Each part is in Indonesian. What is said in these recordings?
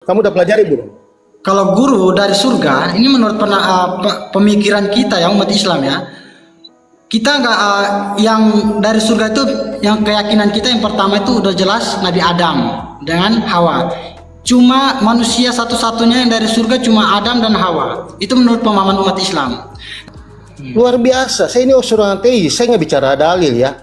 Kamu udah pelajari belum? Kalau guru dari surga, ini menurut pemikiran kita ya umat Islam ya, kita nggak yang dari surga itu, yang keyakinan kita yang pertama itu udah jelas Nabi Adam dengan Hawa. Cuma manusia satu-satunya yang dari surga cuma Adam dan Hawa. Itu menurut pemahaman umat Islam. Luar biasa. Saya ini seorang ateis, saya nggak bicara dalil ya.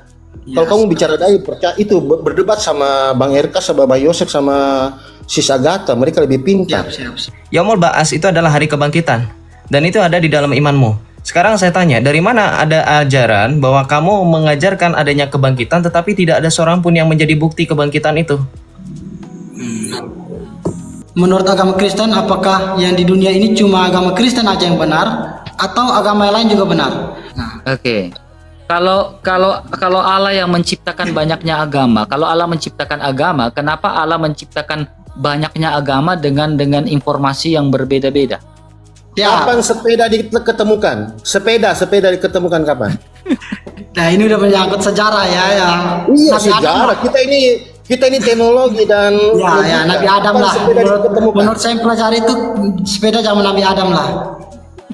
Kalau kamu bicara dalil, percaya itu berdebat sama Bang Erka, sama Bang Yosef, sama Sis Agatha, mereka lebih pintar. Siap. Yaumul Ba'ats itu adalah hari kebangkitan, dan itu ada di dalam imanmu. Sekarang saya tanya, dari mana ada ajaran bahwa kamu mengajarkan adanya kebangkitan, tetapi tidak ada seorang pun yang menjadi bukti kebangkitan itu? Menurut agama Kristen, apakah yang di dunia ini cuma agama Kristen aja yang benar, atau agama lain juga benar? Nah, Oke. Kalau Allah yang menciptakan banyaknya agama, kalau Allah menciptakan agama, kenapa Allah menciptakan banyaknya agama dengan informasi yang berbeda-beda? ya. Kapan sepeda diketemukan? Sepeda diketemukan kapan? Nah, ini udah menyangkut sejarah ya. Iya, Nabi sejarah. Adam, Kita ini teknologi dan ya Nabi Adam lah. Menurut saya yang pelajari itu sepeda zaman Nabi Adam lah.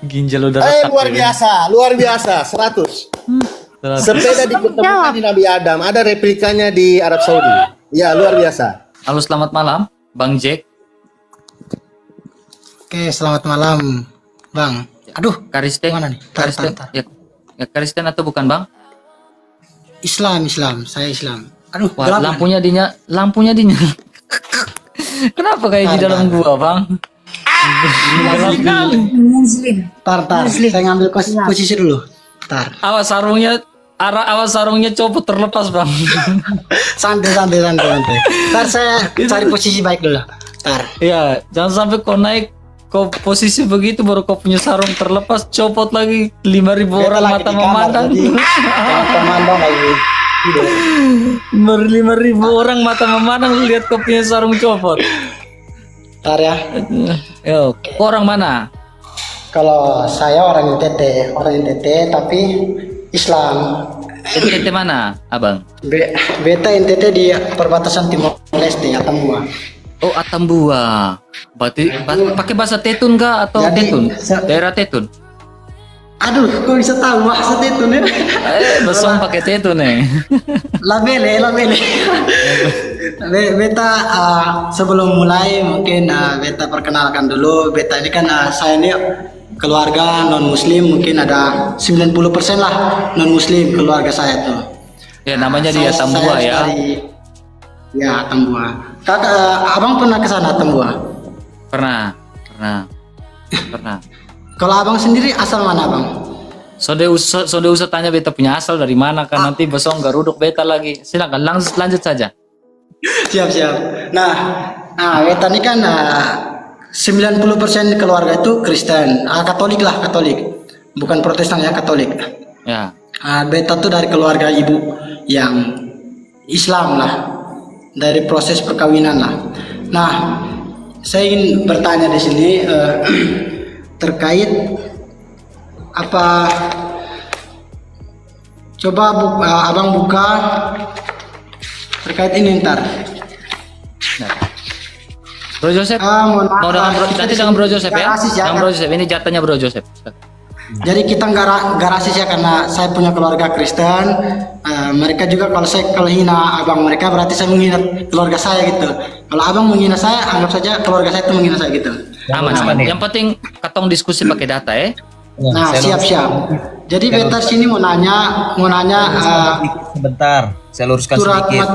Ginjal udah retak. luar biasa, 100. Sepeda diketemukan di Nabi Adam, ada replikanya di Arab Saudi. Ya, luar biasa. Halo, selamat malam, Bang Jack. Oke, selamat malam, Bang. Aduh, Kristen, mana nih? Kristen, Tar. ya Kristen atau bukan, Bang? Islam, saya Islam. Aduh, Wah, gelap, lampunya dinyala. Kenapa kayak di dalam gua, Bang? Muslim. Tar. Saya ngambil posisi dulu. Tar. Awas sarungnya copot terlepas, Bang. Santai. Tar, saya cari posisi baik dulu. Tar. Ya, jangan sampai kau naik kau posisi begitu baru kau punya sarung terlepas, copot lagi 5.000 orang mata memandang. Memandang lagi. 5.000 orang mata memandang lihat kau punya sarung copot. Tar ya. Yo, kau orang mana? Kalau saya orang NTT tapi Islam. NTT mana, Abang? Beta NTT di perbatasan Timor Leste, Atambua. Oh, Atambua. Berarti pakai bahasa Tetun kah atau Jadi, Tetun? Daerah Tetun. Aduh, kok bisa tahu bahasa Tetun ya? Besong pakai Tetun nih. Labele. Beta sebelum mulai mungkin beta perkenalkan dulu. Beta ini kan saya ini keluarga non muslim, mungkin ada 90% lah non muslim keluarga saya tuh. Ya, namanya dia Atambua ya. Ya, Atambua. Abang pernah ke sana Atambua? Pernah. Kalau abang sendiri asal mana, Bang? Sode usah tanya beta punya asal dari mana kan nanti besok garuduk beta lagi. Silakan lanjut saja. Siap. Nah, beta ini kan 90% keluarga itu Kristen, Katolik. Bukan Protestan ya, Katolik. Ya. Beta tuh dari keluarga ibu yang Islam lah. Dari proses perkawinan lah. Nah, saya ingin bertanya di sini terkait apa? Coba abang buka terkait ini ntar. Bro Joseph, mau dengan nanti dengan Bro Joseph ya? Dengan Bro Joseph, ini jatahnya Bro Joseph. Jadi kita nggak rasis ya, karena saya punya keluarga Kristen. Mereka juga kalau hina abang mereka berarti saya menghina keluarga saya gitu. Kalau abang menghina saya, anggap saja keluarga saya itu menghina saya gitu. Aman. Yang penting katong diskusi pakai data ya. Nah, siap. Jadi beta sini mau nanya sebentar. Saya luruskan surat sedikit.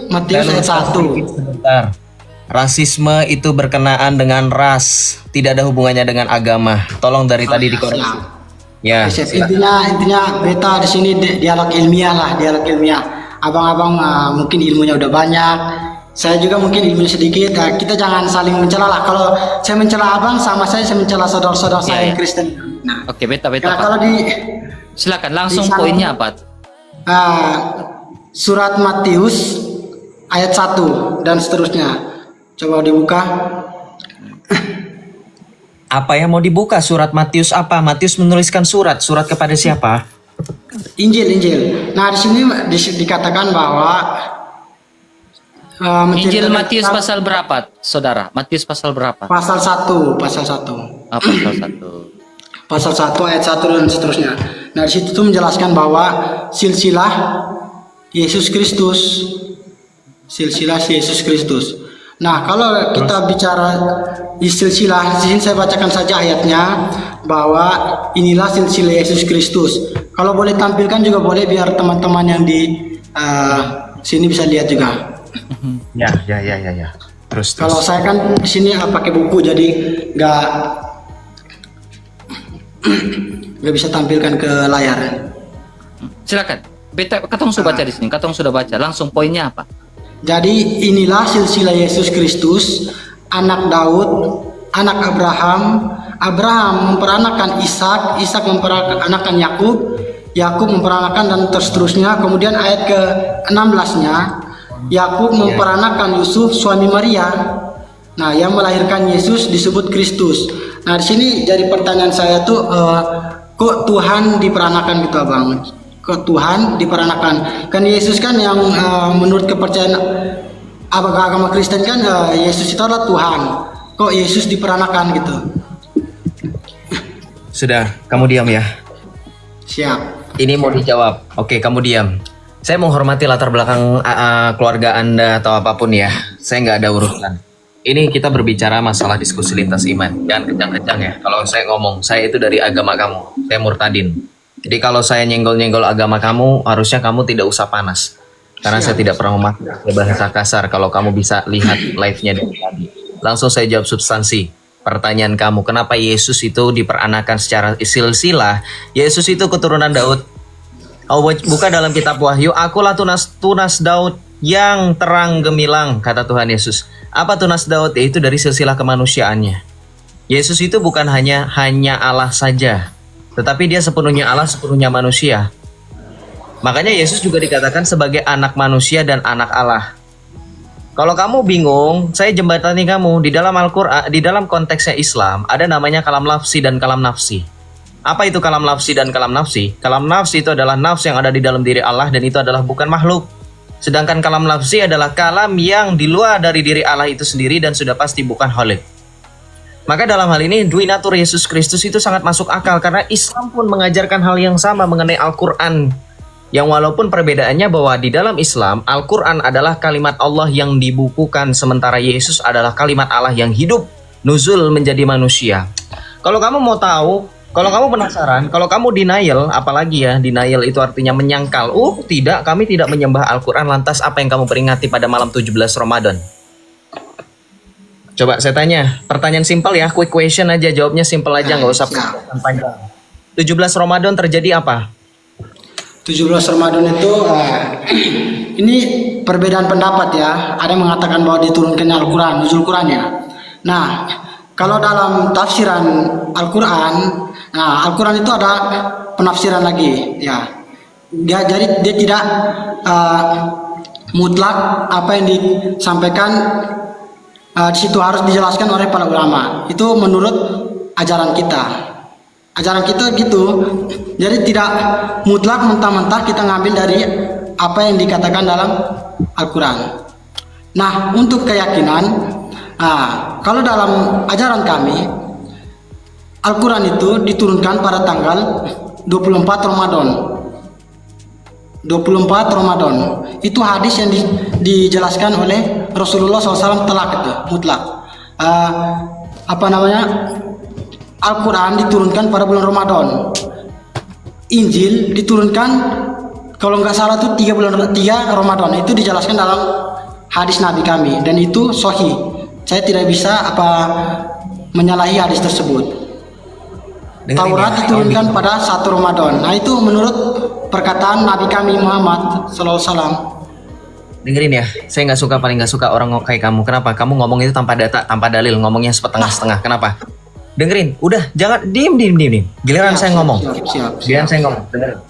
Matius ayat 1. Sebentar. Rasisme itu berkenaan dengan ras, tidak ada hubungannya dengan agama. Tolong dari tadi dikoreksi. Ya. Intinya beta di sini dialog ilmiah. Abang-abang mungkin ilmunya udah banyak. Saya juga mungkin ilmunya sedikit. Kita jangan saling mencela lah. Kalau saya mencela abang, sama saya mencela saudara-saudara saya yang Kristen. Nah, oke, beta. Kalau silakan langsung poinnya apa? Surat Matius ayat 1 dan seterusnya. Coba dibuka. Apa yang mau dibuka? Surat Matius apa? Matius menuliskan surat kepada siapa? Injil. Nah, di sini dikatakan bahwa Injil Matius pasal berapa, saudara? Matius pasal berapa? Pasal 1, pasal 1. Pasal 1. Pasal 1 ayat 1 dan seterusnya. Nah, di situ tuh menjelaskan bahwa silsilah Yesus Kristus. Silsilah Yesus Kristus. Nah, kalau kita bicara di silsilah, di sini saya bacakan saja ayatnya bahwa inilah silsilah Yesus Kristus. Kalau boleh tampilkan juga boleh biar teman-teman yang di sini bisa lihat juga. Ya. Terus. Kalau saya kan di sini pakai buku jadi nggak bisa tampilkan ke layar. Silakan. Katong sudah baca di sini. Katong sudah baca. Langsung poinnya apa? Jadi inilah silsilah Yesus Kristus, anak Daud, anak Abraham. Abraham memperanakan Ishak, Ishak memperanakan Yakub, Yakub memperanakan dan seterusnya. Kemudian ayat ke-16-nya, Yakub memperanakan Yusuf suami Maria. Nah, yang melahirkan Yesus disebut Kristus. Nah, di sini jadi pertanyaan saya tuh, kok Tuhan diperanakan gitu, Abang? Kok Tuhan diperanakan? Kan Yesus kan yang menurut kepercayaan agama Kristen kan Yesus itu adalah Tuhan. Kok Yesus diperanakan gitu? Sudah, kamu diam ya. Siap. Ini mau dijawab. Oke, kamu diam. Saya menghormati latar belakang keluarga Anda atau apapun ya. Saya nggak ada urusan. Ini kita berbicara masalah diskusi lintas iman. Jangan kencang-kencang ya. Kalau saya ngomong, saya itu dari agama kamu. Saya murtadin. Jadi kalau saya nyenggol-nyenggol agama kamu, harusnya kamu tidak usah panas. Karena saya tidak pernah memakai bahasa kasar. Kalau kamu bisa lihat live-nya dari tadi. Langsung saya jawab substansi. Pertanyaan kamu, kenapa Yesus itu diperanakan secara silsilah? Yesus itu keturunan Daud. Oh, buka dalam kitab Wahyu, akulah tunas Daud yang terang gemilang, kata Tuhan Yesus. Apa tunas Daud? Yaitu dari silsilah kemanusiaannya. Yesus itu bukan hanya Allah saja, tetapi dia sepenuhnya Allah, sepenuhnya manusia. Makanya Yesus juga dikatakan sebagai anak manusia dan anak Allah. Kalau kamu bingung, saya jembatani kamu. Di dalam Al-Quran, di dalam konteksnya Islam, ada namanya kalam lafsi dan kalam nafsi. Apa itu kalam lafsi dan kalam nafsi? Kalam nafsi itu adalah nafs yang ada di dalam diri Allah dan itu adalah bukan makhluk. Sedangkan kalam lafsi adalah kalam yang di luar dari diri Allah itu sendiri dan sudah pasti bukan khalik. Maka dalam hal ini, duinatur Yesus Kristus itu sangat masuk akal karena Islam pun mengajarkan hal yang sama mengenai Al-Quran. Yang walaupun perbedaannya bahwa di dalam Islam, Al-Quran adalah kalimat Allah yang dibukukan, sementara Yesus adalah kalimat Allah yang hidup, nuzul menjadi manusia. Kalau kamu mau tahu, kalau kamu penasaran, kalau kamu denial, apalagi ya, denial itu artinya menyangkal. Tidak, kami tidak menyembah Al-Quran, lantas apa yang kamu peringati pada malam 17 Ramadan? Coba saya tanya, pertanyaan simpel ya, quick question aja, jawabnya simpel aja, nggak usah panjang. 17 Ramadan terjadi apa? 17 Ramadan itu ini perbedaan pendapat ya. Ada yang mengatakan bahwa diturunkannya Al-Quran, nuzul Quran ya. Nah, kalau dalam tafsiran Al-Quran, nah Al-Quran itu ada penafsiran lagi ya. Jadi dia tidak mutlak apa yang disampaikan di situ harus dijelaskan oleh para ulama. Itu menurut ajaran kita. Ajaran kita gitu, jadi tidak mutlak mentah-mentah kita ngambil dari apa yang dikatakan dalam Al-Quran. Nah, untuk keyakinan, kalau dalam ajaran kami, Al-Quran itu diturunkan pada tanggal 24 Ramadan. 24 Ramadan. Itu hadis yang dijelaskan oleh Rasulullah SAW telak itu, mutlak. Al-Quran diturunkan pada bulan Ramadan. Injil diturunkan kalau nggak salah tuh 3 Ramadan. Itu dijelaskan dalam hadis Nabi kami dan itu sahih. Saya tidak bisa menyalahi hadis tersebut. Taurat diturunkan pada 1 Ramadan. Nah, itu menurut perkataan Nabi kami Muhammad SAW. Dengerin ya, saya paling nggak suka orang kayak kamu. Kenapa? Kamu ngomong itu tanpa data, tanpa dalil, ngomongnya setengah-setengah. Kenapa? Dengerin, udah jangan diem. Giliran saya ngomong. Giliran saya ngomong. Dengerin.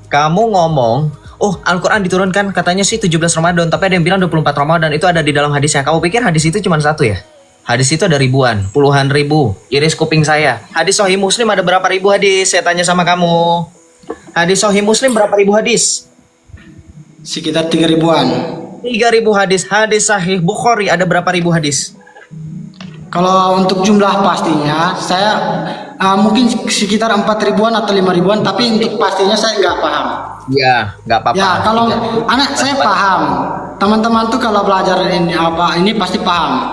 Kamu ngomong, Al-Quran diturunkan katanya sih 17 Ramadan, tapi ada yang bilang 24 Ramadan. Itu ada di dalam hadisnya. Kamu pikir hadis itu cuma satu ya? Hadis itu ada ribuan, puluhan ribu. Iris kuping saya. Hadis Sahih Muslim ada berapa ribu hadis? Saya tanya sama kamu. Hadis Sahih Muslim berapa ribu hadis? Sekitar 3 ribuan. 3.000 hadis. Hadis sahih Bukhari ada berapa ribu hadis? Kalau untuk jumlah pastinya, saya mungkin sekitar 4 ribuan atau 5 ribuan, tapi untuk pastinya saya nggak paham. Ya, nggak apa-apa. Ya, kalau anak saya paham. Teman-teman tuh kalau belajar ini pasti paham.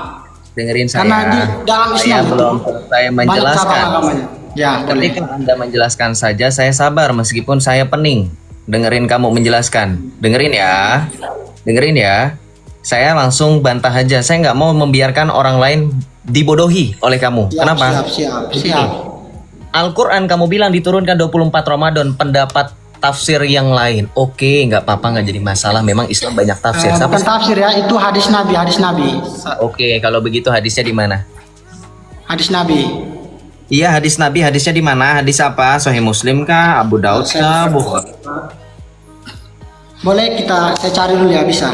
Dengerin saya. Karena di dalam Islam saya itu belum selesai banyak menjelaskan. cabang agamanya. Ya, Ketika boleh. Anda menjelaskan saja, saya sabar meskipun saya pening. Dengerin kamu menjelaskan. Dengerin ya. Dengerin ya. Saya langsung bantah aja. Saya nggak mau membiarkan orang lain dibodohi oleh kamu. Siap, Kenapa? Siap. Al-Quran kamu bilang diturunkan 24 Ramadan. Pendapat tafsir yang lain. Oke, nggak apa-apa, nggak jadi masalah. Memang Islam banyak tafsir. Bukan tafsir ya, itu hadis Nabi, Oke, kalau begitu hadisnya di mana? hadis Nabi. Iya, hadis Nabi, hadisnya di mana? Hadis apa? Sahih Muslim kah? Abu Daud kah? Bukhari? Boleh saya cari dulu ya, bisa.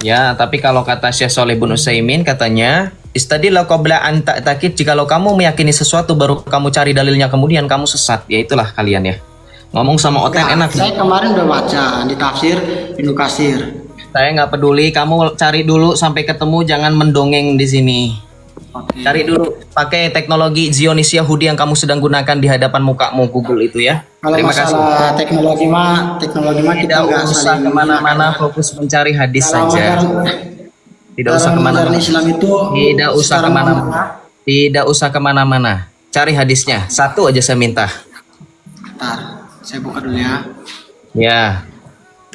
Ya, tapi kalau kata Syekh Shalih bin Utsaimin katanya, istadillah qabla an ta'taqid, jikalau kamu meyakini sesuatu baru kamu cari dalilnya kemudian kamu sesat. Ya itulah kalian ya. Ngomong sama Oten enak. Saya kemarin udah baca di tafsir Ibnu Katsir. Saya nggak peduli, kamu cari dulu sampai ketemu, jangan mendongeng di sini. Oke. Cari dulu, pakai teknologi Zionis Yahudi yang kamu sedang gunakan di hadapan mukamu, Google itu ya. Kalau Terima kasih. masalah teknologi mah kita Tidak nggak usah saling kemana-mana, fokus mencari hadis Dalam saja. Tidak usah kemana-mana. Islam itu Tidak usah secara kemana-mana. Tidak usah kemana-mana. Cari hadisnya. Satu aja saya minta. Bentar, saya buka dulu ya. Ya.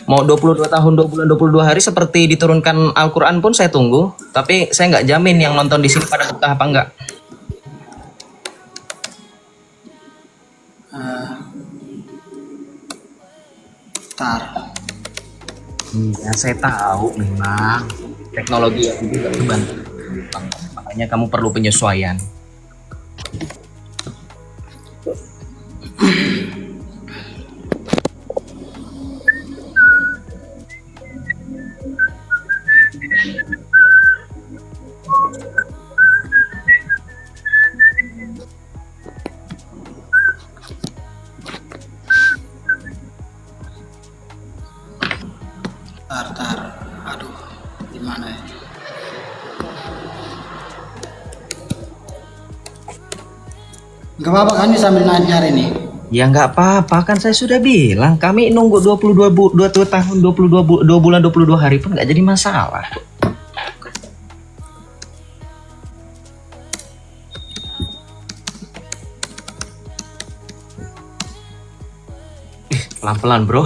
Mau 22 tahun 2 bulan 22 hari seperti diturunkan Al-Quran pun saya tunggu. Tapi saya nggak jamin yang nonton di sini pada betah apa enggak. Bentar. Ya saya tahu memang teknologi yang juga terbantu. Makanya kamu perlu penyesuaian. Bentar. Aduh, gimana ya? Gak apa-apa kan sambil nyari nih. Ya nggak apa-apa, kan saya sudah bilang kami nunggu 22 tahun 2 bulan 22 hari pun nggak jadi masalah. Pelan-pelan bro,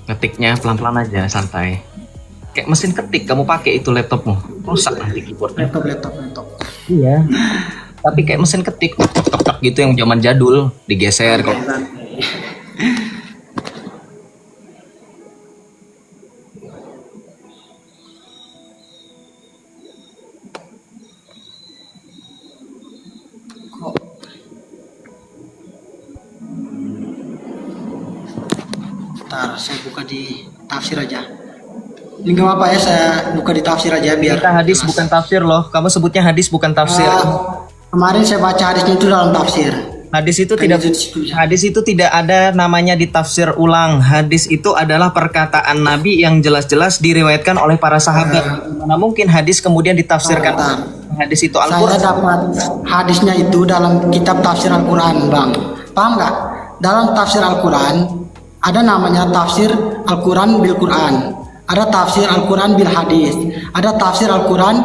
ngetiknya pelan-pelan aja, santai. Kayak mesin ketik kamu pakai itu laptopmu, rusak nanti keyboardnya. Laptop. Iya. Tapi kayak mesin ketik, tok gitu yang zaman jadul, digeser kok. Bentar, saya buka di tafsir aja. Ini gak apa-apa ya, saya buka di tafsir aja biar Kita hadis bukan tafsir loh. Kamu sebutnya hadis bukan tafsir. Kemarin saya baca hadisnya itu dalam tafsir. Hadis itu Kan tidak itu di situ ya. hadis itu tidak ada namanya ditafsir ulang. Hadis itu adalah perkataan Nabi yang jelas-jelas diriwayatkan oleh para sahabat. Mana mungkin hadis kemudian ditafsirkan? Bentar. Hadis itu Saya Al-Qur'an. dapat hadisnya itu dalam kitab tafsir Al-Quran, Bang. Paham nggak? Dalam tafsir Al-Quran ada namanya tafsir Al-Quran bil Quran, ada tafsir Al-Quran bil hadis, ada tafsir Al-Quran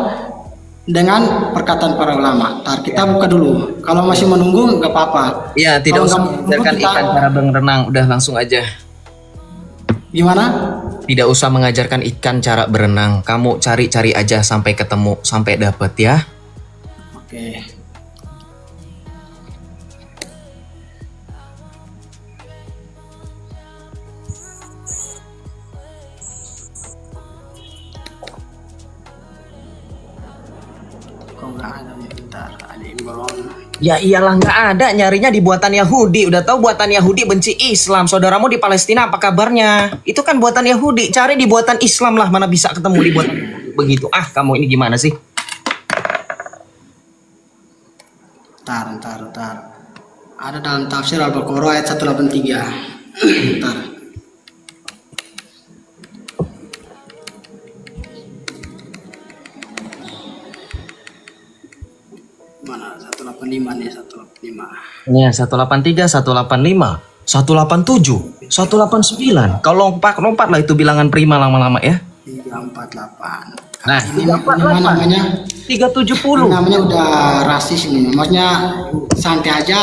dengan perkataan para ulama. Ntar kita buka dulu. Kalau masih menunggu nggak apa-apa. Iya, tidak Kalau usah nggak menunggu, mengajarkan kita- ikan cara berenang, udah langsung aja. Gimana? Tidak usah mengajarkan ikan cara berenang. Kamu cari-cari aja sampai ketemu, sampai dapet ya. Oke. Kok nggak ada nih? Bentar, ada yang belum. Ya iyalah nggak ada, nyarinya di buatan Yahudi. Udah tahu buatan Yahudi benci Islam. Saudaramu di Palestina apa kabarnya? Itu kan buatan Yahudi. Cari di buatan Islam lah, mana bisa ketemu di buatan begitu. Ah, kamu ini gimana sih? Bentar. Ada dalam tafsir Al-Baqarah ayat 183. Bentar. Mana 185 nih, 185. Ya, 183, 185, 187, 189. Kalau lompat lah itu bilangan prima lama-lama ya. 348. Nah, Ini namanya 370. namanya udah rasis ini. Maksudnya santai aja.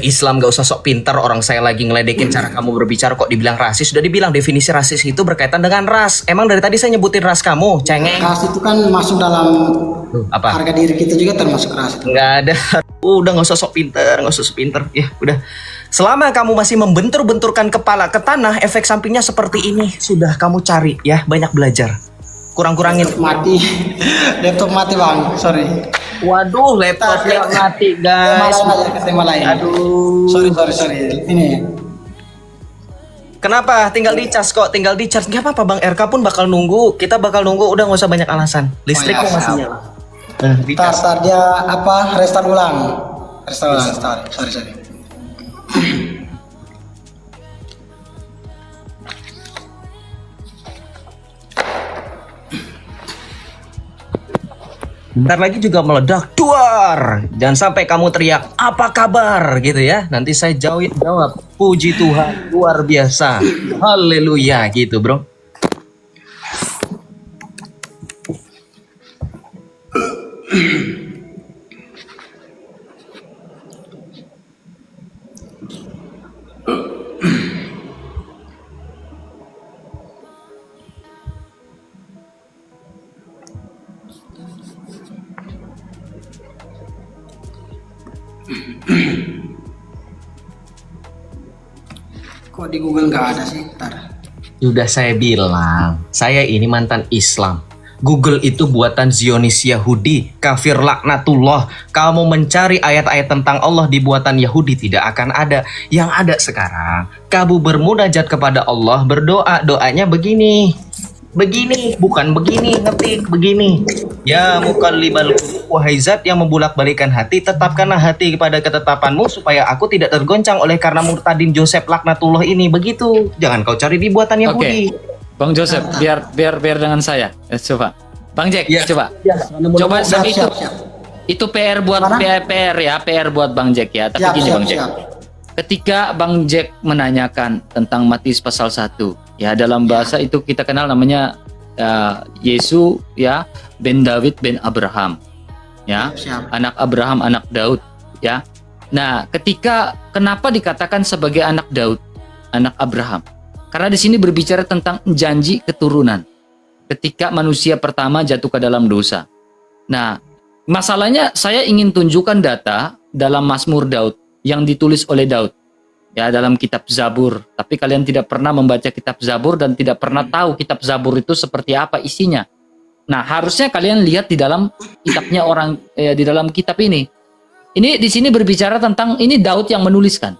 Islam gak usah sok pintar, orang saya lagi ngeledekin cara kamu berbicara kok dibilang rasis. Sudah dibilang definisi rasis itu berkaitan dengan ras. Emang dari tadi saya nyebutin ras kamu, cengeng. Ras itu kan masuk dalam Apa? harga diri kita juga termasuk ras itu. Nggak ada. Udah nggak usah sok pinter, nggak usah sok pinter. Ya udah. Selama kamu masih membentur-benturkan kepala ke tanah, efek sampingnya seperti ini. Sudah kamu cari ya, banyak belajar. Kurang-kurangin. Mati. Laptop mati bang, sorry. Waduh, laptopnya mati guys. Tema lain. Aduh. Sorry. Ini. Kenapa? Tinggal dicas kok, tinggal dicas. Gak apa-apa Bang RK pun bakal nunggu. Kita bakal nunggu. Udah nggak usah banyak alasan. Listriknya masih nyala. Tar dia apa? Restart ulang. Sorry. Bentar lagi juga meledak, duar. Jangan sampai kamu teriak, apa kabar gitu ya. Nanti saya jawab, puji Tuhan, luar biasa. Haleluya gitu bro. Kok di Google nggak ada sih? Ntar. Sudah saya bilang, saya ini mantan Islam. Google itu buatan Zionis Yahudi, kafir laknatullah. Kamu mencari ayat-ayat tentang Allah di buatan Yahudi tidak akan ada. Yang ada sekarang, kamu bermunajat kepada Allah, berdoa, doanya begini. Begini, bukan begini, ngetik begini. Ya mukallibal qulub, wahai zat yang membulak-balikan hati, tetapkanlah hati kepada ketetapanmu supaya aku tidak tergoncang oleh karena murtadin Joseph laknatullah ini. Begitu. Jangan kau cari di buatan Yahudi. Bang Joseph, biar dengan saya. Coba. Bang Jack, Ya. coba. Ya. Coba Siap. itu PR buat Mana? PR buat Bang Jack ya. Tapi gini Bang Jack. Ketika Bang Jack menanyakan tentang Matius pasal 1, ya dalam bahasa itu kita kenal namanya Yesus ya ben David ben Abraham. Ya, Siap. anak Abraham, anak Daud, ya. Nah, kenapa dikatakan sebagai anak Daud, anak Abraham? Karena di sini berbicara tentang janji keturunan. Ketika manusia pertama jatuh ke dalam dosa. Nah, masalahnya saya ingin tunjukkan data dalam Mazmur Daud yang ditulis oleh Daud ya dalam kitab Zabur. Tapi kalian tidak pernah membaca kitab Zabur dan tidak pernah tahu kitab Zabur itu seperti apa isinya. Nah, harusnya kalian lihat di dalam kitabnya di dalam kitab ini. Ini di sini berbicara tentang ini Daud yang menuliskan.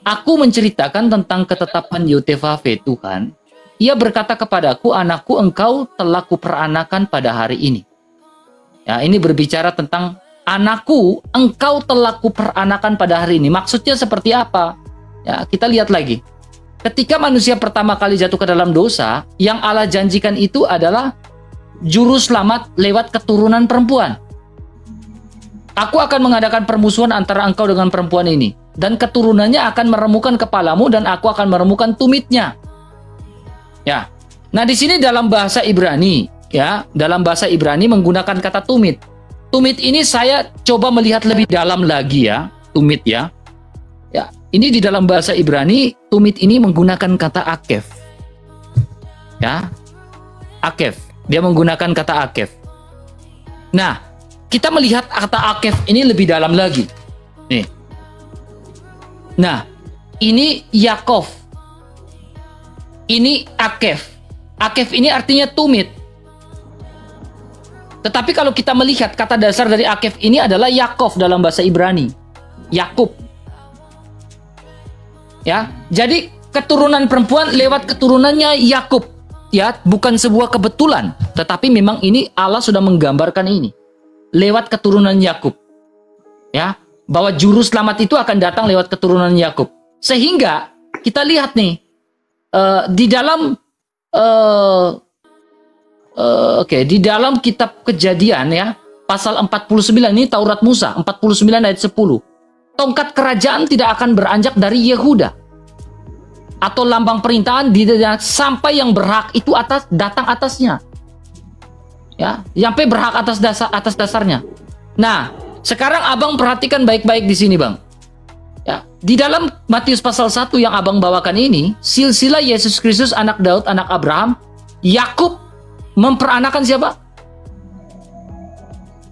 Aku menceritakan tentang ketetapan Yotevave Tuhan. Ia berkata kepadaku, anakku, engkau telah kuperanakan pada hari ini. Ya, ini berbicara tentang anakku, engkau telah kuperanakan pada hari ini. Maksudnya seperti apa? Ya, kita lihat lagi. Ketika manusia pertama kali jatuh ke dalam dosa, yang Allah janjikan itu adalah juru selamat lewat keturunan perempuan. Aku akan mengadakan permusuhan antara engkau dengan perempuan ini, dan keturunannya akan meremukan kepalamu dan aku akan meremukan tumitnya. Ya. Nah, di sini dalam bahasa Ibrani, ya, dalam bahasa Ibrani menggunakan kata tumit. Tumit ini saya coba melihat lebih dalam lagi ya, tumit ya. Ya, ini di dalam bahasa Ibrani, tumit ini menggunakan kata akef. Ya. Akef. Dia menggunakan kata akef. Nah, kita melihat kata akef ini lebih dalam lagi. Nih. Nah, ini Yakov. Ini akef. Akef ini artinya tumit. Tetapi kalau kita melihat kata dasar dari akef ini adalah Yakov dalam bahasa Ibrani. Yakub. Ya, jadi keturunan perempuan lewat keturunannya Yakub. Ya, bukan sebuah kebetulan, tetapi memang ini Allah sudah menggambarkan ini lewat keturunan Yakub. Ya, bahwa juru selamat itu akan datang lewat keturunan Yakub. Sehingga kita lihat nih di dalam di dalam kitab Kejadian ya, pasal 49 ini Taurat Musa 49 ayat 10. Tongkat kerajaan tidak akan beranjak dari Yehuda atau lambang perintahan sampai yang berhak itu datang atasnya. Ya, sampai berhak atas dasarnya. Nah, sekarang Abang perhatikan baik-baik di sini, Bang. Ya, di dalam Matius pasal 1 yang Abang bawakan ini, silsilah Yesus Kristus anak Daud, anak Abraham, Yakub memperanakan siapa?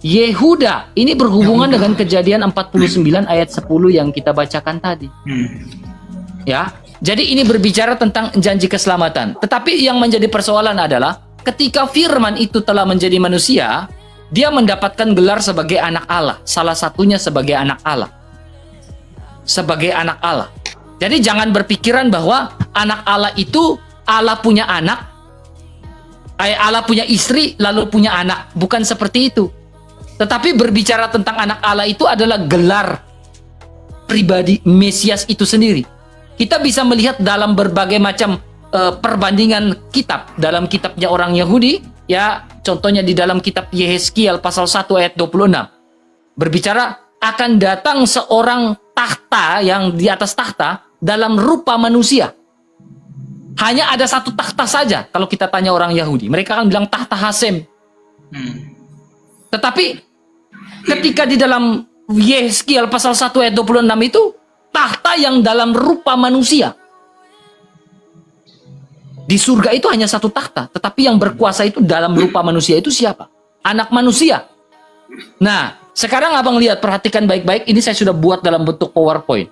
Yehuda. Ini berhubungan dengan Kejadian 49 ayat 10 yang kita bacakan tadi. Ya. Jadi ini berbicara tentang janji keselamatan. Tetapi yang menjadi persoalan adalah ketika firman itu telah menjadi manusia, dia mendapatkan gelar sebagai anak Allah. Salah satunya sebagai anak Allah. Sebagai anak Allah. Jadi jangan berpikiran bahwa anak Allah itu Allah punya anak, Allah punya istri, lalu punya anak. Bukan seperti itu. Tetapi berbicara tentang anak Allah itu adalah gelar pribadi Mesias itu sendiri. Kita bisa melihat dalam berbagai macam perbandingan kitab. Dalam kitabnya orang Yahudi, ya contohnya di dalam kitab Yehezkiel pasal 1 ayat 26. Berbicara akan datang seorang tahta yang di atas tahta dalam rupa manusia. Hanya ada satu tahta saja kalau kita tanya orang Yahudi. Mereka akan bilang tahta Hasem. Tetapi ketika di dalam Yehezkiel pasal 1 ayat 26 itu, tahta yang dalam rupa manusia. Di surga itu hanya satu tahta, tetapi yang berkuasa itu dalam rupa manusia itu siapa? Anak manusia. Nah, sekarang Abang lihat, perhatikan baik-baik, ini saya sudah buat dalam bentuk PowerPoint.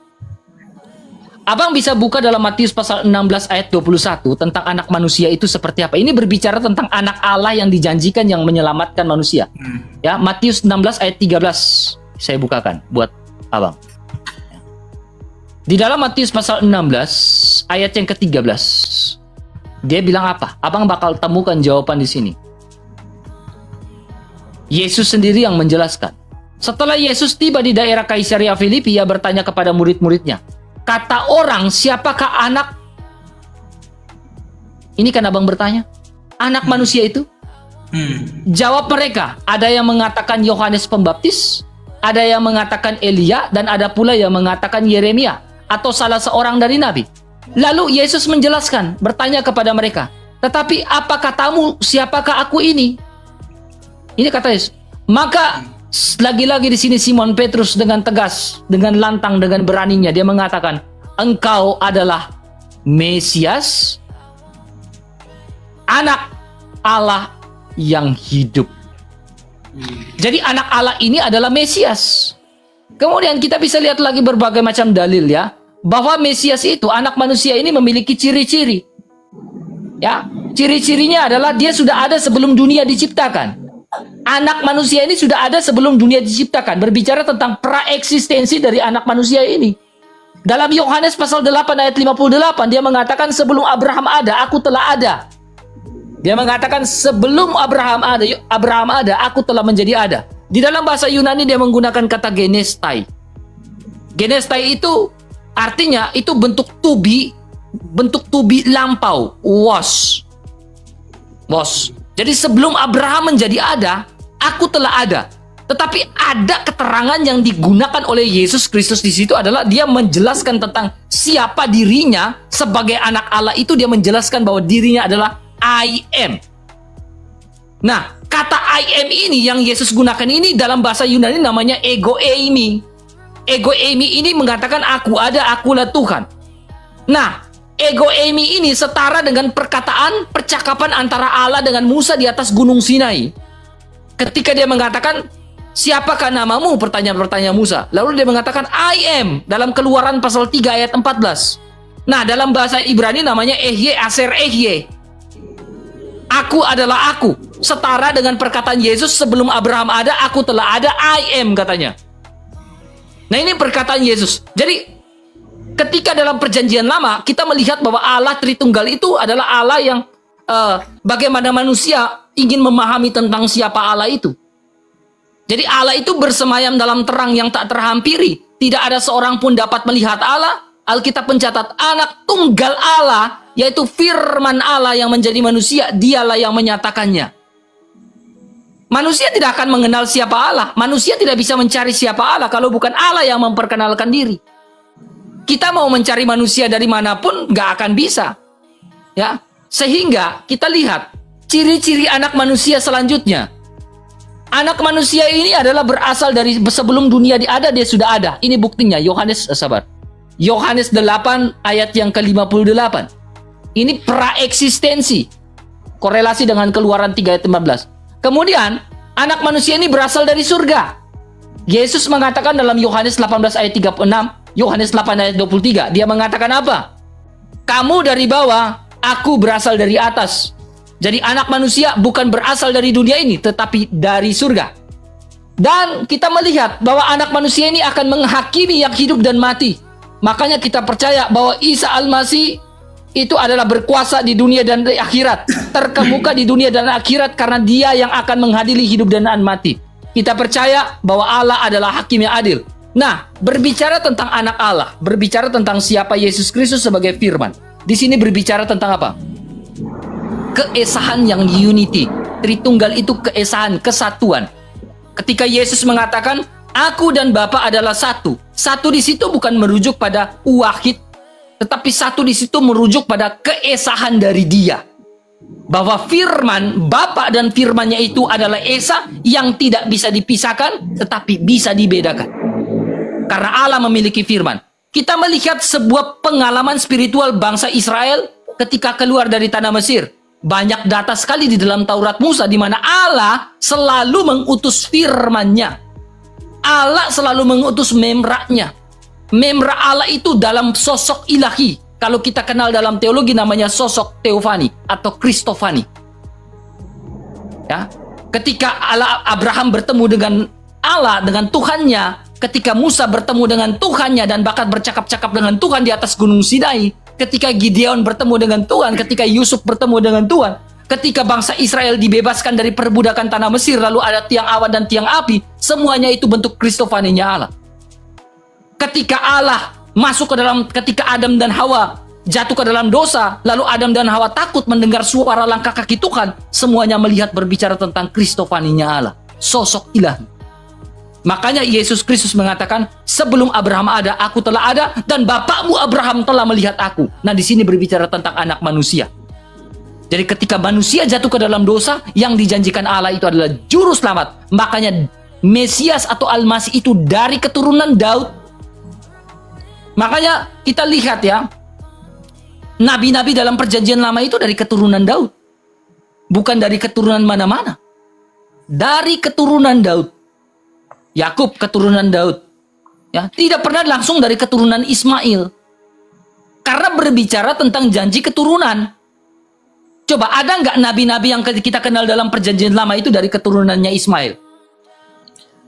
Abang bisa buka dalam Matius pasal 16 ayat 21 tentang anak manusia itu seperti apa. Ini berbicara tentang anak Allah yang dijanjikan yang menyelamatkan manusia. Ya, Matius 16 ayat 13. Saya bukakan buat Abang. Di dalam Matius pasal 16 ayat yang ke-13. Dia bilang apa? Abang bakal temukan jawaban di sini. Yesus sendiri yang menjelaskan. Setelah Yesus tiba di daerah Kaisaria Filipi, ia bertanya kepada murid-muridnya, kata orang, siapakah anak? Ini kan Abang bertanya, anak manusia itu? Jawab mereka, ada yang mengatakan Yohanes Pembaptis, ada yang mengatakan Elia, dan ada pula yang mengatakan Yeremia, atau salah seorang dari nabi. Lalu Yesus menjelaskan, bertanya kepada mereka, tetapi apa katamu, siapakah aku ini? Ini kata Yesus. Maka lagi-lagi di sini Simon Petrus dengan tegas, dengan lantang, dengan beraninya dia mengatakan, engkau adalah Mesias, anak Allah yang hidup. Jadi anak Allah ini adalah Mesias. Kemudian kita bisa lihat lagi berbagai macam dalil ya, bahwa Mesias itu, anak manusia ini memiliki ciri-ciri. Ya, ciri-cirinya adalah dia sudah ada sebelum dunia diciptakan. Anak manusia ini sudah ada sebelum dunia diciptakan. Berbicara tentang praeksistensi dari anak manusia ini. Dalam Yohanes pasal 8 ayat 58, dia mengatakan sebelum Abraham ada, aku telah ada. Dia mengatakan sebelum Abraham ada, aku telah menjadi ada. Di dalam bahasa Yunani dia menggunakan kata genestai. Genestai itu artinya itu bentuk tubi lampau, was. Jadi sebelum Abraham menjadi ada, aku telah ada. Tetapi ada keterangan yang digunakan oleh Yesus Kristus di situ adalah dia menjelaskan tentang siapa dirinya sebagai anak Allah itu. Dia menjelaskan bahwa dirinya adalah I am. Nah, kata I am ini yang Yesus gunakan ini dalam bahasa Yunani namanya ego eimi. Ego eimi ini mengatakan aku ada, akulah Tuhan. Nah, ego eimi ini setara dengan percakapan antara Allah dengan Musa di atas gunung Sinai. Ketika dia mengatakan, siapakah namamu? Pertanyaan Musa. Lalu dia mengatakan, I am. Dalam Keluaran pasal 3 ayat 14. Nah, dalam bahasa Ibrani namanya Ehye Aser Ehye. Aku adalah aku. Setara dengan perkataan Yesus sebelum Abraham ada, aku telah ada, I am katanya. Nah, ini perkataan Yesus. Jadi, ketika dalam perjanjian lama, kita melihat bahwa Allah Tritunggal itu adalah Allah yang bagaimana manusia ingin memahami tentang siapa Allah itu. Jadi Allah itu bersemayam dalam terang yang tak terhampiri. Tidak ada seorang pun dapat melihat Allah. Alkitab mencatat anak tunggal Allah, yaitu firman Allah yang menjadi manusia, dialah yang menyatakannya. Manusia tidak akan mengenal siapa Allah. Manusia tidak bisa mencari siapa Allah kalau bukan Allah yang memperkenalkan diri. Kita mau mencari manusia dari manapun nggak akan bisa. Ya, sehingga kita lihat ciri-ciri anak manusia selanjutnya. Anak manusia ini adalah berasal dari sebelum dunia ada, dia sudah ada. Ini buktinya. Yohanes 8 ayat yang ke-58. Ini praeksistensi. Korelasi dengan Keluaran 3 ayat 15. Kemudian, anak manusia ini berasal dari surga. Yesus mengatakan dalam Yohanes 18 ayat 36, Yohanes 8 ayat 23, dia mengatakan apa? Kamu dari bawah, aku berasal dari atas. Jadi anak manusia bukan berasal dari dunia ini, tetapi dari surga. Dan kita melihat bahwa anak manusia ini akan menghakimi yang hidup dan mati. Makanya kita percaya bahwa Isa Al-Masih itu adalah berkuasa di dunia dan di akhirat, terkemuka di dunia dan akhirat karena dia yang akan menghadiri hidup dan mati. Kita percaya bahwa Allah adalah hakim yang adil. Nah, berbicara tentang anak Allah, berbicara tentang siapa Yesus Kristus sebagai firman. Di sini berbicara tentang apa? Keesahan yang unity. Tritunggal itu keesahan, kesatuan. Ketika Yesus mengatakan, aku dan Bapa adalah satu. Satu di situ bukan merujuk pada wahid, tetapi satu di situ merujuk pada keesahan dari Dia. Bahwa firman, Bapa dan firmannya itu adalah esa yang tidak bisa dipisahkan, tetapi bisa dibedakan. Karena Allah memiliki firman. Kita melihat sebuah pengalaman spiritual bangsa Israel ketika keluar dari tanah Mesir. Banyak data sekali di dalam Taurat Musa di mana Allah selalu mengutus firman-Nya. Allah selalu mengutus memraknya. Memra Allah itu dalam sosok ilahi. Kalau kita kenal dalam teologi namanya sosok teofani atau kristofani. Ya, ketika Abraham bertemu dengan Allah, dengan Tuhannya, ketika Musa bertemu dengan Tuhannya dan bahkan bercakap-cakap dengan Tuhan di atas Gunung Sinai, ketika Gideon bertemu dengan Tuhan, ketika Yusuf bertemu dengan Tuhan, ketika bangsa Israel dibebaskan dari perbudakan tanah Mesir, lalu ada tiang awan dan tiang api, semuanya itu bentuk kristofaninya Allah. Ketika Allah masuk ke dalam, ketika Adam dan Hawa jatuh ke dalam dosa, lalu Adam dan Hawa takut mendengar suara langkah kaki Tuhan, semuanya melihat berbicara tentang kristofaninya Allah, sosok ilahi. Makanya Yesus Kristus mengatakan, sebelum Abraham ada, aku telah ada, dan bapakmu Abraham telah melihat aku. Nah, di sini berbicara tentang anak manusia. Jadi ketika manusia jatuh ke dalam dosa, yang dijanjikan Allah itu adalah juru selamat. Makanya Mesias atau Al-Masih itu dari keturunan Daud. Makanya kita lihat ya, nabi-nabi dalam perjanjian lama itu dari keturunan Daud. Bukan dari keturunan mana-mana. Dari keturunan Daud. Yakub keturunan Daud. Ya, tidak pernah langsung dari keturunan Ismail. Karena berbicara tentang janji keturunan. Coba ada nggak nabi-nabi yang kita kenal dalam perjanjian lama itu dari keturunannya Ismail?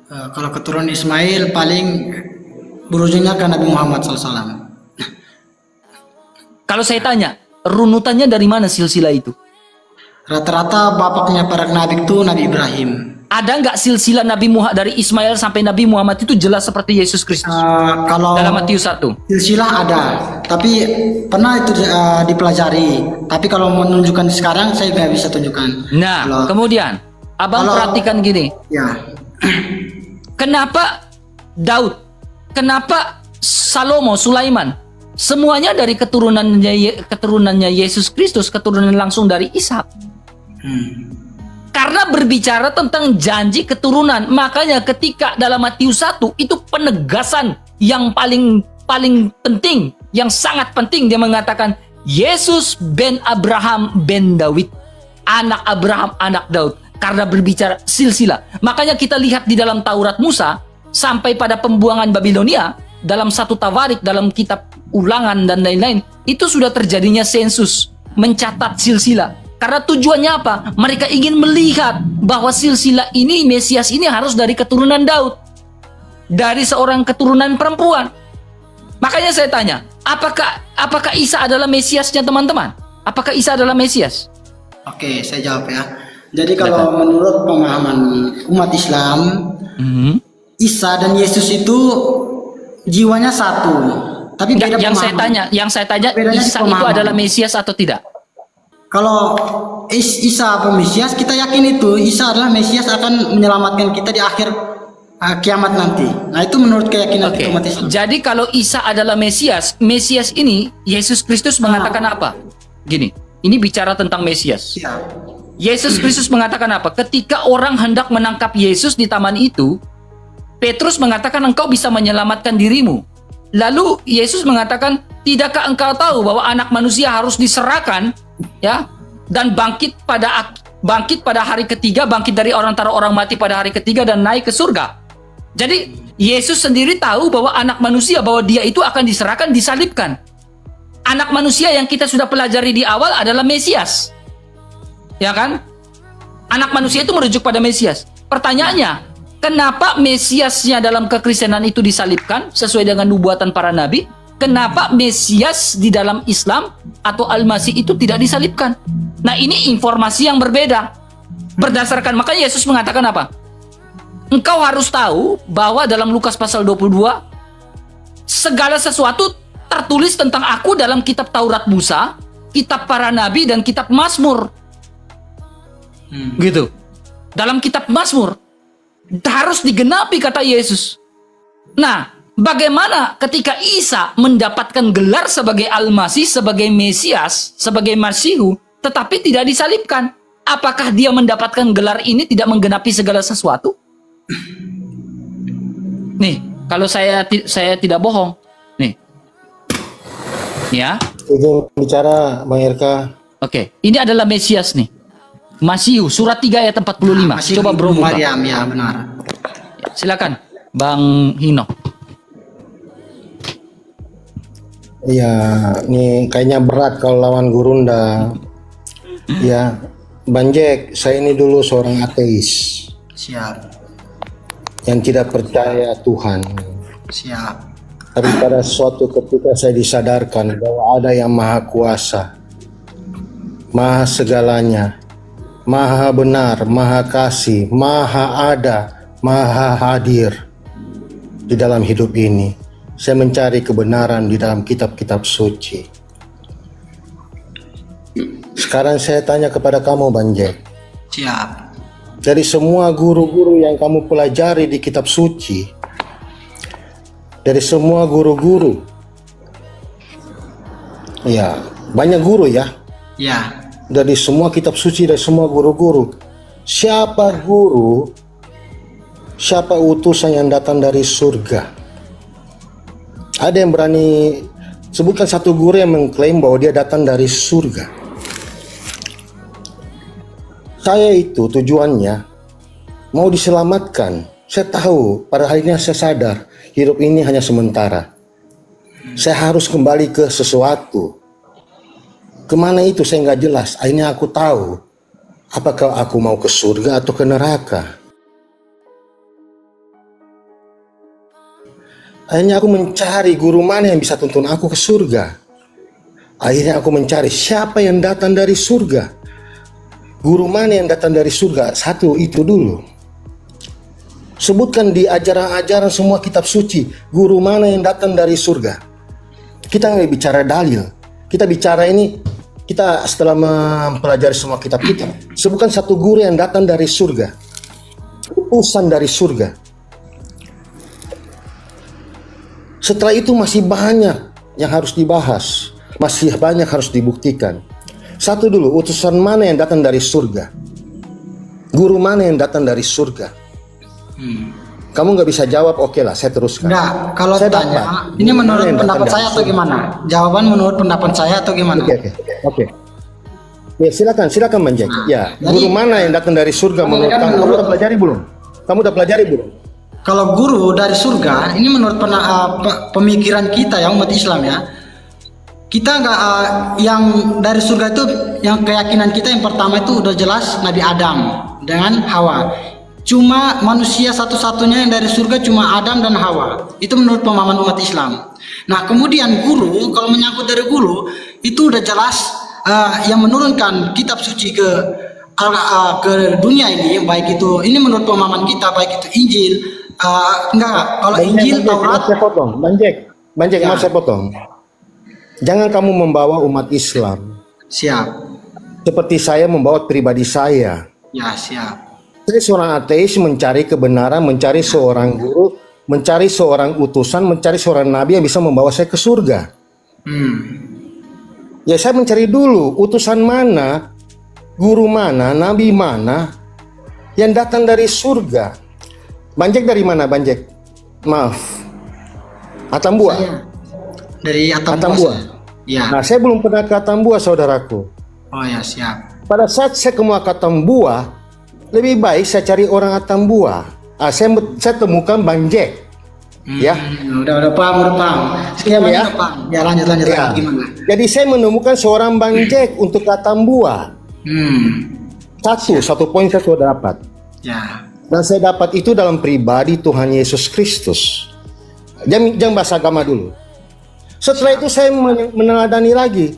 Kalau keturunan Ismail paling berujungnya ke Nabi Muhammad SAW. Kalau saya tanya, runutannya dari mana silsilah itu? Rata-rata bapaknya para nabi itu Nabi Ibrahim. Ada nggak silsilah Nabi Muhammad dari Ismail sampai Nabi Muhammad itu jelas seperti Yesus Kristus? Kalau dalam Matius 1. Silsilah ada, tapi pernah itu dipelajari. Tapi kalau menunjukkan sekarang saya nggak bisa tunjukkan. Nah, kemudian abang perhatikan gini. Ya. Kenapa Daud? Kenapa Salomo, Sulaiman? Semuanya dari keturunannya Yesus Kristus, keturunan langsung dari Ishak. Karena berbicara tentang janji keturunan, makanya ketika dalam Matius 1 itu penegasan yang paling penting, yang sangat penting, dia mengatakan Yesus ben Abraham ben Daud, anak Abraham, anak Daud. Karena berbicara silsilah. Makanya kita lihat di dalam Taurat Musa sampai pada pembuangan Babilonia, dalam satu Tawarik, dalam kitab Ulangan dan lain-lain, itu sudah terjadinya sensus mencatat silsilah. Karena tujuannya apa? Mereka ingin melihat bahwa silsilah ini, Mesias ini harus dari keturunan Daud. Dari seorang keturunan perempuan. Makanya saya tanya, apakah Isa adalah Mesiasnya teman-teman? Apakah Isa adalah Mesias? Oke, saya jawab ya. Jadi kalau menurut pemahaman umat Islam, Isa dan Yesus itu jiwanya satu. Tapi beda yang saya tanya, Bedanya Isa itu adalah Mesias atau tidak? Kalau Isa Mesias, kita yakin itu Isa adalah Mesias akan menyelamatkan kita di akhir kiamat nanti. Nah, itu menurut keyakinan Oke. umat Islam. Jadi kalau Isa adalah Mesias, Mesias ini Yesus Kristus mengatakan apa? Gini, ini bicara tentang Mesias. Siap. Yesus Kristus mengatakan apa? Ketika orang hendak menangkap Yesus di taman itu, Petrus mengatakan engkau bisa menyelamatkan dirimu. Lalu Yesus mengatakan, tidakkah engkau tahu bahwa anak manusia harus diserahkan, ya, dan bangkit pada hari ketiga, bangkit dari antara orang mati pada hari ketiga dan naik ke surga. Jadi Yesus sendiri tahu bahwa anak manusia, bahwa dia itu akan diserahkan, disalibkan. Anak manusia yang kita sudah pelajari di awal adalah Mesias. Ya kan? Anak manusia itu merujuk pada Mesias. Pertanyaannya, kenapa Mesiasnya dalam kekristenan itu disalibkan sesuai dengan nubuatan para nabi? Kenapa Mesias di dalam Islam atau Al-Masih itu tidak disalibkan? Nah, ini informasi yang berbeda. Berdasarkan, makanya Yesus mengatakan apa? Engkau harus tahu bahwa dalam Lukas pasal 22, segala sesuatu tertulis tentang aku dalam kitab Taurat Musa, kitab para nabi, dan kitab Mazmur. Gitu. Dalam kitab Mazmur harus digenapi, kata Yesus. Nah, bagaimana ketika Isa mendapatkan gelar sebagai Al-Masih, sebagai Mesias, sebagai Masihu, tetapi tidak disalibkan? Apakah dia mendapatkan gelar ini tidak menggenapi segala sesuatu? Nih, kalau saya tidak bohong. Nih. Ya. Izin bicara Bang RK. Oke, ini adalah Mesias nih. Masihu, surat 3 ayat 45. Coba bro buka. Maryam, ya benar. Silakan, Bang Hino. Iya, ini kayaknya berat kalau lawan Gurunda. Ya, Bang Jack, saya ini dulu seorang ateis Siap. yang tidak percaya Tuhan. Siap. Tapi pada suatu ketika saya disadarkan bahwa ada yang maha kuasa, maha segalanya, maha benar, maha kasih, maha ada, maha hadir di dalam hidup ini. Saya mencari kebenaran di dalam kitab-kitab suci. Sekarang saya tanya kepada kamu, Bang Jack. Siap. Dari semua guru-guru yang kamu pelajari di kitab suci, dari semua guru-guru, ya banyak guru ya, Ya. dari semua kitab suci, dari semua guru-guru, siapa guru, siapa utusan yang datang dari surga? Ada yang berani sebutkan satu guru yang mengklaim bahwa dia datang dari surga? Saya itu tujuannya mau diselamatkan. Saya tahu pada akhirnya saya sadar hidup ini hanya sementara. Saya harus kembali ke sesuatu. Kemana itu saya nggak jelas. Akhirnya aku tahu apakah aku mau ke surga atau ke neraka. Akhirnya aku mencari guru mana yang bisa tuntun aku ke surga. Akhirnya aku mencari siapa yang datang dari surga. Guru mana yang datang dari surga? Satu itu dulu. Sebutkan di ajaran-ajaran semua kitab suci, guru mana yang datang dari surga. Kita nggak bicara dalil. Kita bicara ini, kita setelah mempelajari semua kitab-kitab, sebutkan satu guru yang datang dari surga. Utusan dari surga. Setelah itu masih banyak yang harus dibahas. Masih banyak harus dibuktikan. Satu dulu, utusan mana yang datang dari surga? Guru mana yang datang dari surga? Kamu nggak bisa jawab, oke lah, saya teruskan. Enggak, kalau Saya tanya, dapat. ini Guru mana menurut yang pendapat datang saya dari atau surga? gimana? Jawaban menurut pendapat saya atau gimana? Oke. Ya silakan Bang Jack. Ya, jadi- guru mana yang datang dari surga menurut kan kamu? Kamu menurut- udah pelajari belum? Kamu udah pelajari belum? Kalau guru dari surga, ini menurut pemikiran kita ya umat Islam ya, kita nggak yang dari surga itu, yang keyakinan kita yang pertama itu udah jelas Nabi Adam dengan Hawa. Cuma manusia satu-satunya yang dari surga cuma Adam dan Hawa. Itu menurut pemahaman umat Islam. Nah kemudian guru, kalau menyangkut dari guru itu udah jelas yang menurunkan kitab suci ke dunia ini, baik itu ini menurut pemahaman kita, baik itu Injil. Kalau Injil, Taurat. Saya potong. Bang Jack, Ya. maaf saya potong. Jangan kamu membawa umat Islam Siap. seperti saya membawa pribadi saya. Ya, siap. Saya seorang ateis mencari kebenaran, mencari seorang guru, mencari seorang utusan, mencari seorang nabi yang bisa membawa saya ke surga. Ya saya mencari dulu utusan mana, guru mana, nabi mana yang datang dari surga. Banjek dari mana Banjek? Maaf. Atambua. Saya dari Atambua. Atambua. Ya. Nah, saya belum pernah ke Atambua, saudaraku. Oh ya, siap. Pada saat saya ke Atambua, lebih baik saya cari orang Atambua. Saya temukan Banjek. Ya. Udah paham. Skemanya udah paham. Ya, lanjut Ya. gimana? Jadi saya menemukan seorang Banjek untuk Atambua. Satu poin saya sudah dapat. Ya. Dan saya dapat itu dalam pribadi Tuhan Yesus Kristus. Jangan bahasa agama dulu. Setelah itu saya meneladani lagi.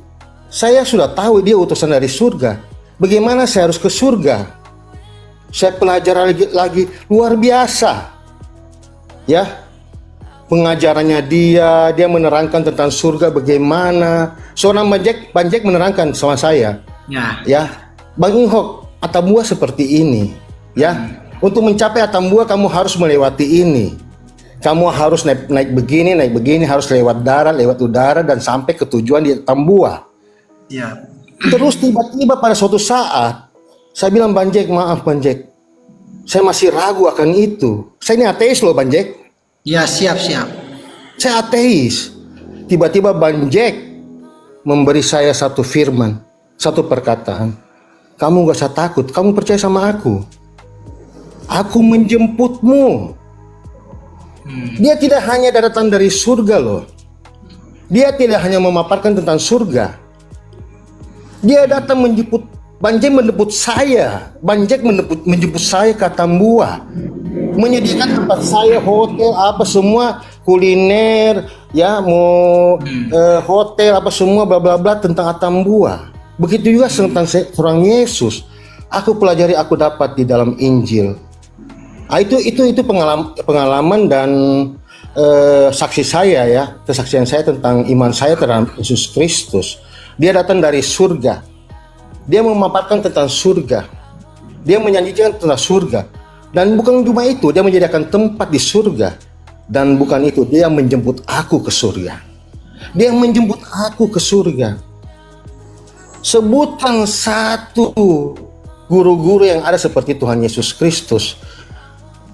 Saya sudah tahu dia utusan dari surga. Bagaimana saya harus ke surga? Saya pelajari lagi luar biasa. Ya. Pengajarannya dia menerangkan tentang surga bagaimana. Seorang Banjek menerangkan sama saya. Ya. Bang Inhok, Atambua seperti ini. Ya. Untuk mencapai Atambua kamu harus melewati ini. Kamu harus naik begini, harus lewat darat, lewat udara dan sampai ke tujuan di Atambua. Ya. Terus tiba-tiba pada suatu saat saya bilang, Banjek, maaf Banjek, saya masih ragu akan itu. Saya ini ateis loh Banjek. Ya, siap. Saya ateis. Tiba-tiba Banjek memberi saya satu firman, satu perkataan. Kamu gak usah takut, kamu percaya sama aku. Aku menjemputmu. Dia tidak hanya datang dari surga loh. Dia tidak hanya memaparkan tentang surga. Dia datang menjemput. Banjek menjemput saya. Banjek menjemput saya ke Atambua. Menyediakan tempat saya, hotel, apa semua, kuliner, ya mau hotel apa semua bla bla bla tentang Atambua. Begitu juga tentang seorang Yesus. Aku pelajari, aku dapat di dalam Injil. Itu pengalaman dan saksi saya ya, kesaksian saya tentang iman saya terhadap Yesus Kristus. Dia datang dari surga. Dia memaparkan tentang surga. Dia menyanyikan tentang surga. Dan bukan cuma itu, dia menyediakan tempat di surga. Dan bukan itu, dia menjemput aku ke surga. Dia menjemput aku ke surga. Sebutkan satu guru-guru yang ada seperti Tuhan Yesus Kristus.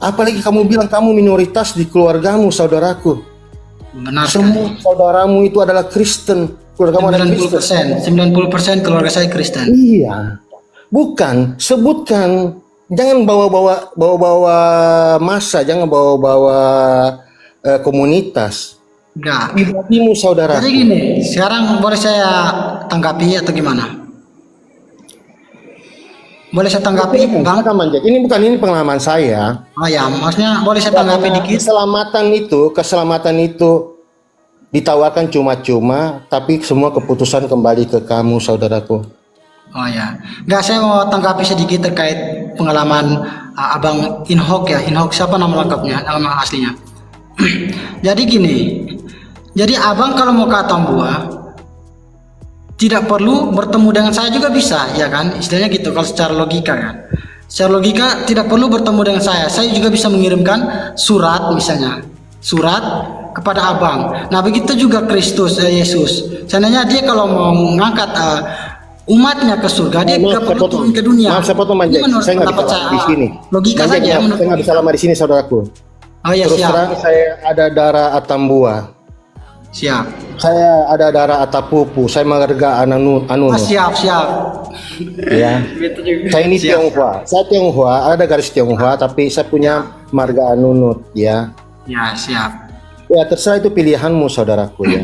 Apalagi kamu bilang kamu minoritas di keluargamu, saudaraku. Benar. Semua saudaramu itu adalah Kristen. Keluargamu adalah Kristen. 90% keluarga saya Kristen. Iya. Bukan, sebutkan. Jangan bawa massa, jangan bawa komunitas. Enggak. Pribadimu, saudara. Jadi gini, sekarang boleh saya tanggapi atau gimana? Boleh saya tanggapi, Bang? Ini pengalaman saya. Oh ya, maksudnya boleh saya tanggapi dikit? Keselamatan itu ditawarkan cuma-cuma, tapi semua keputusan kembali ke kamu, saudaraku. Oh ya, nggak, saya mau tanggapi sedikit terkait pengalaman Abang Inhok ya. Inhok siapa nama lengkapnya, nama aslinya? Jadi gini, jadi Abang kalau mau ke Atambua tidak perlu bertemu dengan saya juga bisa, ya kan? Istilahnya gitu kalau secara logika kan. Secara logika tidak perlu bertemu dengan saya juga bisa mengirimkan surat misalnya. Surat kepada Abang. Nah begitu juga Kristus, Yesus. Seandainya dia kalau mau mengangkat umatnya ke surga, dia tidak perlu turun ke dunia. Maaf, saya potong Banjek. Saya nggak bisa lama di sini. Logika Banjek, saja. saya nggak bisa lama di sini, saudaraku. Oh ya, terus siap. terang saya ada darah Atambua. Siap. Saya ada darah Atapupu. Saya marga Anunut. Siap. Ya. Saya ini Tionghoa. Saya Tionghoa, ada garis Tionghoa, tapi saya punya marga Anunut, ya. Ya, siap. Ya, terserah itu pilihanmu, saudaraku ya.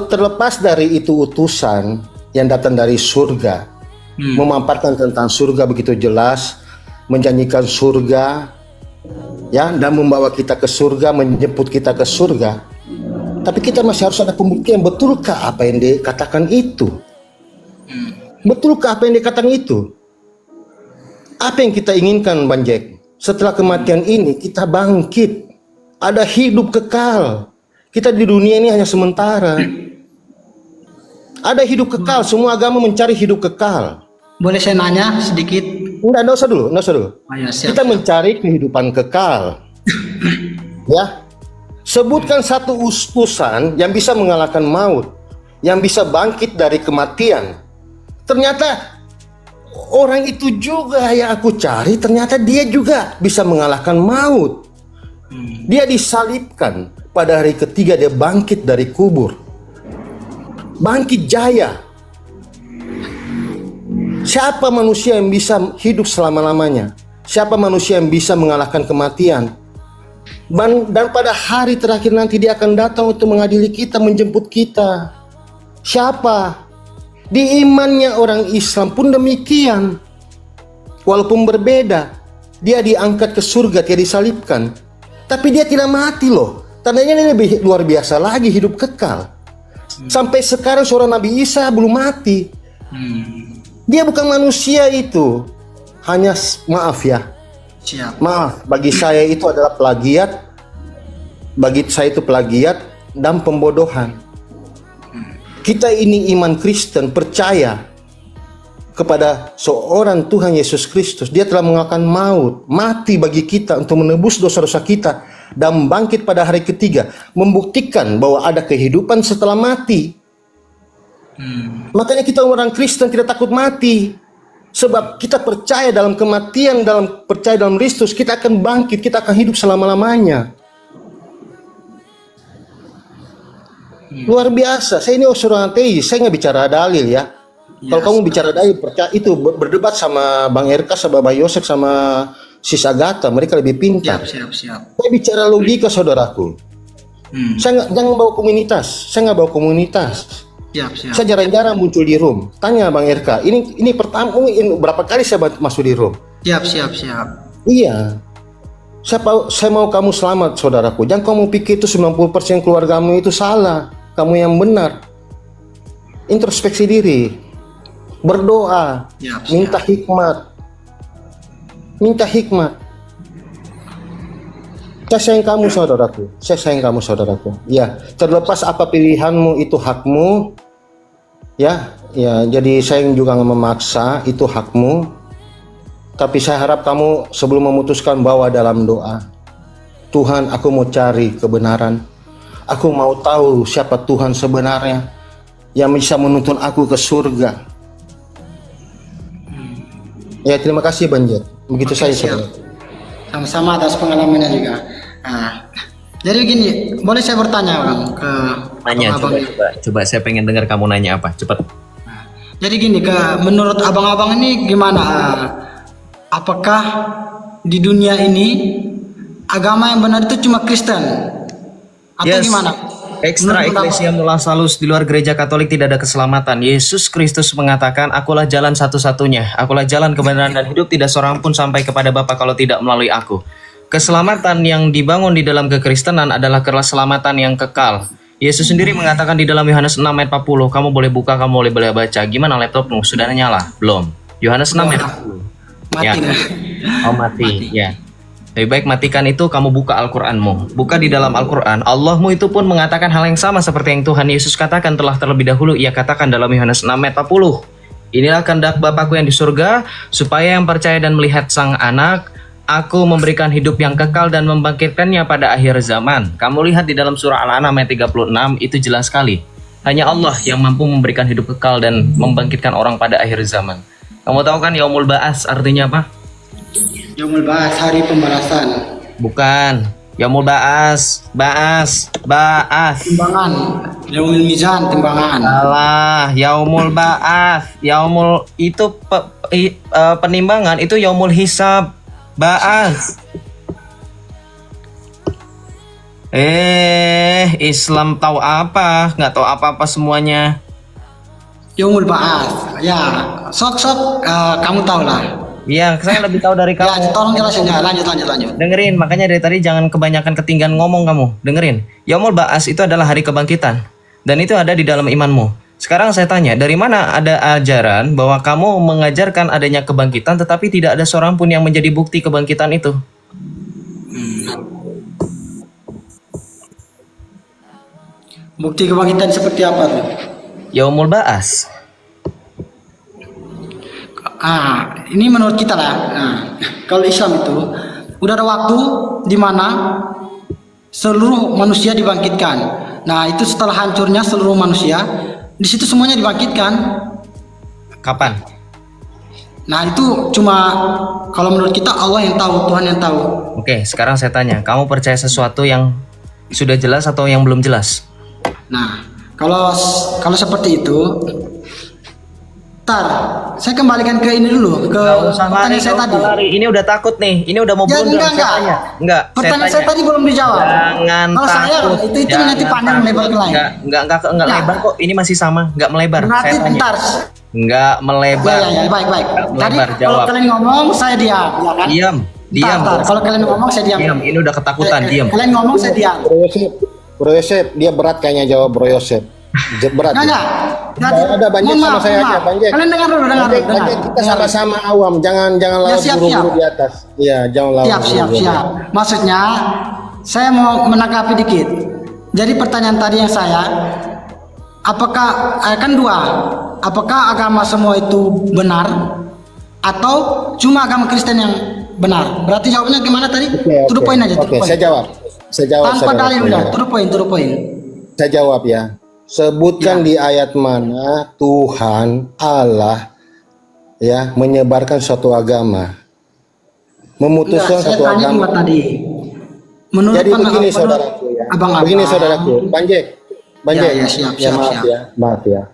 Terlepas dari itu utusan yang datang dari surga, memaparkan tentang surga begitu jelas, menjanjikan surga, ya, dan membawa kita ke surga, menjemput kita ke surga. Tapi kita masih harus ada pembuktian, betulkah apa yang dikatakan itu? Betulkah apa yang dikatakan itu? Apa yang kita inginkan, Banjek? Setelah kematian ini kita bangkit, ada hidup kekal. Kita di dunia ini hanya sementara. Ada hidup kekal, semua agama mencari hidup kekal. Boleh saya nanya sedikit? Enggak usah dulu, enggak usah dulu. Oh, ya, siap, Kita siap. mencari kehidupan kekal. Ya. Sebutkan satu utusan yang bisa mengalahkan maut, yang bisa bangkit dari kematian. Ternyata orang itu juga yang aku cari, ternyata dia juga bisa mengalahkan maut. Dia disalibkan, pada hari ketiga dia bangkit dari kubur. Bangkit jaya. Siapa manusia yang bisa hidup selama-lamanya? Siapa manusia yang bisa mengalahkan kematian? Dan pada hari terakhir nanti dia akan datang untuk mengadili kita, menjemput kita. Siapa? Di imannya orang Islam pun demikian. Walaupun berbeda, dia diangkat ke surga, dia disalibkan. Tapi dia tidak mati loh. Tandanya ini lebih luar biasa lagi, hidup kekal. Sampai sekarang seorang Nabi Isa belum mati. Dia bukan manusia itu. Hanya maaf ya. Siap. Maaf, bagi saya itu adalah plagiat. Bagi saya itu plagiat dan pembodohan. Kita ini iman Kristen, percaya kepada seorang Tuhan Yesus Kristus. Dia telah mengalahkan maut, mati bagi kita untuk menebus dosa-dosa kita, dan bangkit pada hari ketiga, membuktikan bahwa ada kehidupan setelah mati. Makanya kita orang Kristen tidak takut mati. Sebab kita percaya dalam kematian, percaya dalam Kristus, kita akan bangkit, kita akan hidup selama-lamanya. Luar biasa. Saya ini seorang ateis, saya nggak bicara dalil ya. Kalau kamu bicara dalil, percaya itu berdebat sama Bang RK, sama Bang Yosef, sama Sis Agatha, mereka lebih pintar. Siap. Saya bicara logika, saudaraku. Saya jangan bawa komunitas. Saya nggak bawa komunitas. Siap. Saya jarang-jarang muncul di room. Tanya Bang RK, ini pertama, berapa kali saya masuk di room? Siap. Iya. Saya mau kamu selamat, saudaraku. Jangan kamu pikir itu 90% keluargamu itu salah. Kamu yang benar. Introspeksi diri. Berdoa. Siap. Minta hikmat. Saya sayang kamu, saudaraku. Saya sayang kamu, saudaraku. Ya, terlepas apa pilihanmu, itu hakmu. Ya, jadi saya juga nggak memaksa, itu hakmu. Tapi saya harap kamu sebelum memutuskan bawa dalam doa. Tuhan, aku mau cari kebenaran. Aku mau tahu siapa Tuhan sebenarnya yang bisa menuntun aku ke surga. Ya, terima kasih Banjet. Begitu saya. Siap. Sama-sama atas pengalamannya juga. Nah, jadi gini, boleh saya bertanya Bang ke Nanya, abang-abang? coba saya pengen dengar kamu nanya apa, cepat. Jadi gini, menurut abang-abang ini gimana? Apakah di dunia ini agama yang benar itu cuma Kristen? Atau gimana? Ekstra Ecclesia Mula Salus, di luar gereja Katolik tidak ada keselamatan. Yesus Kristus mengatakan, akulah jalan satu-satunya, akulah jalan kebenaran dan hidup, tidak seorang pun sampai kepada Bapa kalau tidak melalui aku. Keselamatan yang dibangun di dalam kekristenan adalah keselamatan yang kekal. Yesus sendiri mengatakan di dalam Yohanes 6 ayat 40, kamu boleh buka, kamu boleh baca. Gimana laptopmu? Sudah nyala? Belum. Yohanes 6 ayat 40. Mati dah. Oh mati. Ya. Lebih baik matikan itu, kamu buka Al-Qur'anmu. Buka di dalam Al-Qur'an. Allahmu itu pun mengatakan hal yang sama seperti yang Tuhan Yesus katakan telah terlebih dahulu. Ia katakan dalam Yohanes 6 ayat 40. Inilah kehendak Bapakku yang di surga, supaya yang percaya dan melihat Sang Anak, Aku memberikan hidup yang kekal dan membangkitkannya pada akhir zaman. Kamu lihat di dalam surah Al-An'am ayat 36, itu jelas sekali. Hanya Allah yang mampu memberikan hidup kekal dan membangkitkan orang pada akhir zaman. Kamu tahu kan Yaumul Ba'as artinya apa? Yaumul Ba'as, hari pembalasan. Bukan. Yaumul Ba'as. Ba'as. Timbangan. Yaumul Mizan, timbangan. Salah. Yaumul Ba'as. Yaumul itu penimbangan, itu Yaumul Hisab. Ba'as. Islam tahu apa? Nggak tahu apa-apa semuanya. Yaumul Ba'as. Ya, sok-sok kamu tahu lah. Iya, saya lebih tahu dari kamu. Ya, tolong jelasin ya. Lanjut. Dengerin, makanya dari tadi jangan kebanyakan ketinggian ngomong kamu. Dengerin. Yaumul Ba'as itu adalah hari kebangkitan. Dan itu ada di dalam imanmu. Sekarang saya tanya, dari mana ada ajaran bahwa kamu mengajarkan adanya kebangkitan tetapi tidak ada seorang pun yang menjadi bukti kebangkitan itu? Bukti kebangkitan seperti apa tuh? Yaumul Ba'as. Ini menurut kita lah. Kalau Islam itu udah ada waktu di mana seluruh manusia dibangkitkan. Nah, itu setelah hancurnya seluruh manusia, di situ semuanya dibangkitkan. Kapan? Nah, itu cuma kalau menurut kita Allah yang tahu, Tuhan yang tahu. Oke, sekarang saya tanya, kamu percaya sesuatu yang sudah jelas atau yang belum jelas? Nah, kalau seperti itu, saya kembalikan ke ini dulu, ke pertanyaan saya tadi. Ini udah takut nih, ini udah mau Ya, blunder. Enggak. Pertanyaan saya tadi belum dijawab. Jangan kalau takut. Saya, itu nanti panjang lebar ke lain. Enggak lebar kok. Ini masih sama, enggak melebar. Berarti bentar. Enggak melebar. Ya, baik. Tadi Melebar, kalau jawab. kalian ngomong saya diam, ya kan? Diam. Kalau kalian ngomong saya diam. Diam. Ini udah ketakutan, diam. Kalian ngomong saya diam. Bro Yosep, dia berat kayaknya jawab Bro Yosep. Berat. Enggak. Ada banyak sama saya aja, Banjek. Kalian dengar dulu. Banjek, kita sama-sama awam, jangan lawan guru-guru di atas. Iya, jangan lawan. Siap. Maksudnya saya mau menanggapi dikit. Jadi pertanyaan tadi yang saya, apakah kan dua, apakah agama semua itu benar atau cuma agama Kristen yang benar? Berarti jawabannya gimana tadi? To the point aja. Oke, saya jawab. Tanpa dalil udah, to the point. Saya jawab ya. Sebutkan di ayat mana Tuhan Allah ya menyebarkan suatu agama, memutuskan suatu agama. Tadi. Menurut jadi begini saudaraku ya. Begini saudaraku, Banjek. Ya, maaf ya.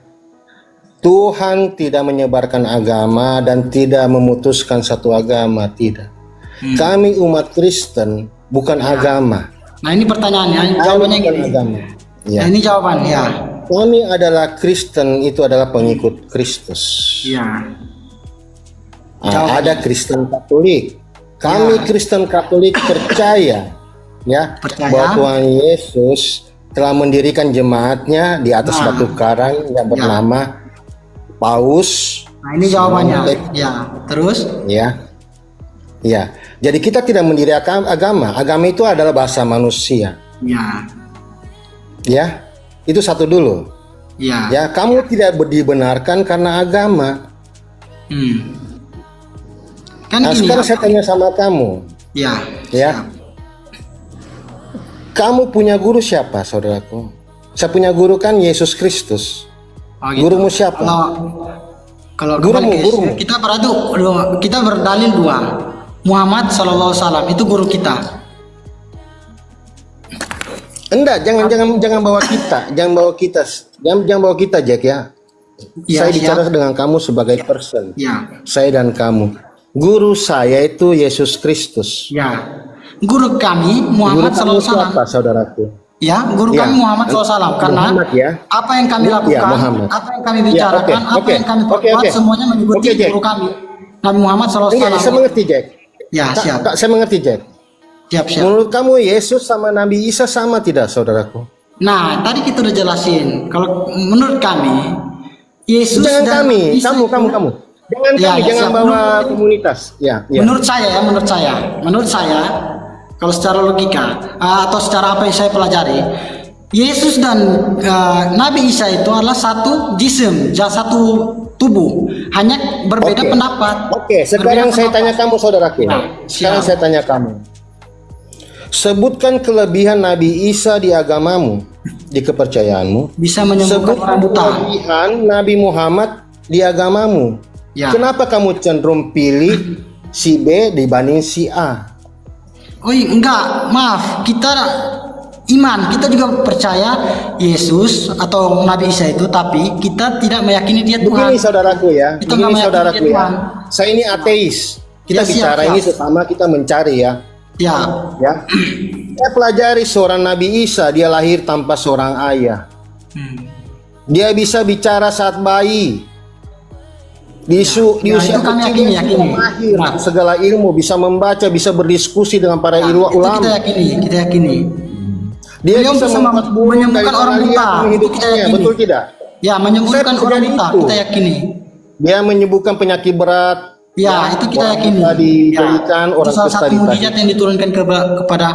Tuhan tidak menyebarkan agama dan tidak memutuskan satu agama, tidak. Kami umat Kristen bukan agama. Nah, ini pertanyaannya, jawabannya gini. Agama. Ya. Nah, ini jawaban ya. Kami adalah Kristen, itu adalah pengikut Kristus. Ya. Ada Kristen Katolik. Kami Kristen Katolik percaya bahwa Tuhan Yesus telah mendirikan jemaatnya di atas batu karang yang bernama Paus. Nah, ini jawabannya. Terus? Ya. Jadi kita tidak mendirikan agama. Agama itu adalah bahasa manusia. Ya. Itu satu dulu. Ya, kamu tidak dibenarkan karena agama. Kan sekarang saya tanya sama kamu. Ya. Kamu punya guru siapa, saudaraku? Saya punya guru kan Yesus Kristus. Gitu. Gurumu siapa? Kalau gurumu. Kita berdalil dua. Muhammad SAW itu guru kita. Enggak, jangan bawa kita, jangan bawa kita, Jack ya. Saya bicara dengan kamu sebagai person. Saya dan kamu. Guru saya itu Yesus Kristus. Guru kami Muhammad SAW. Siapa, saudaraku? Guru kami Muhammad SAW. Karena Muhammad, apa yang kami lakukan, apa yang kami bicarakan, apa yang kami perbuat, semuanya mengikuti guru kami Nabi Muhammad SAW. Saya mengerti, Jack. Siap. Saya mengerti, Jack. Siap. Menurut kamu Yesus sama Nabi Isa sama tidak, saudaraku? Nah, tadi kita udah jelasin. Kalau menurut kami, Yesus jangan kami, Isa, kamu. Jangan bawa komunitas. Menurut saya, kalau secara logika atau secara apa yang saya pelajari, Yesus dan Nabi Isa itu adalah satu jisim, satu tubuh, hanya berbeda pendapat. Sekarang saya tanya kamu, saudaraku. Sekarang saya tanya kamu. Sebutkan kelebihan Nabi Isa di agamamu, di kepercayaanmu. Bisa menyembuhkan orang buta. Kelebihan Nabi Muhammad di agamamu. Kenapa kamu cenderung pilih si B dibanding si A? Enggak, maaf. Kita juga percaya Yesus atau Nabi Isa itu, tapi kita tidak meyakini dia Tuhan. Begini saudaraku ya. Saya ini ateis. Kita bicara ini sesama kita mencari ya. Saya pelajari seorang Nabi Isa, dia lahir tanpa seorang ayah. Dia bisa bicara saat bayi. Di usia kecil dia lahir segala ilmu, bisa membaca, bisa berdiskusi dengan para ulama. Kita yakini. Dia bisa menyembuhkan orang buta. Betul tidak? Menyembuhkan orang buta, kita yakini. Dia menyembuhkan penyakit berat. Itu kita yakini. Diberikan orang salah satu mukjizat yang diturunkan kepada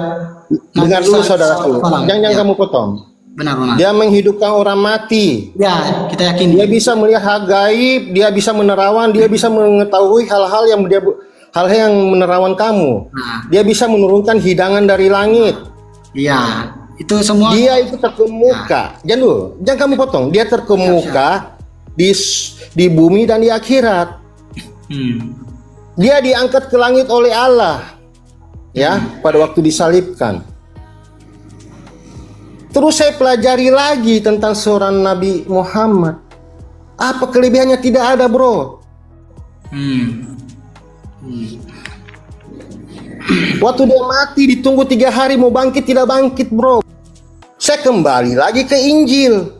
dengar dulu, saudaraku. Jangan kamu potong. Benar. Dia menghidupkan orang mati. Ya, kita yakin. Dia bisa melihat hal gaib, dia bisa menerawan, dia bisa mengetahui hal-hal yang menerawan kamu. Nah. Dia bisa menurunkan hidangan dari langit. Iya, itu semua. Dia itu terkemuka. Jangan kamu potong. Dia terkemuka di bumi dan di akhirat. Dia diangkat ke langit oleh Allah. Ya, pada waktu disalibkan. Terus saya pelajari lagi tentang seorang Nabi Muhammad. Apa kelebihannya? Tidak ada, bro. Waktu dia mati ditunggu 3 hari mau bangkit, tidak bangkit, bro. Saya kembali lagi ke Injil.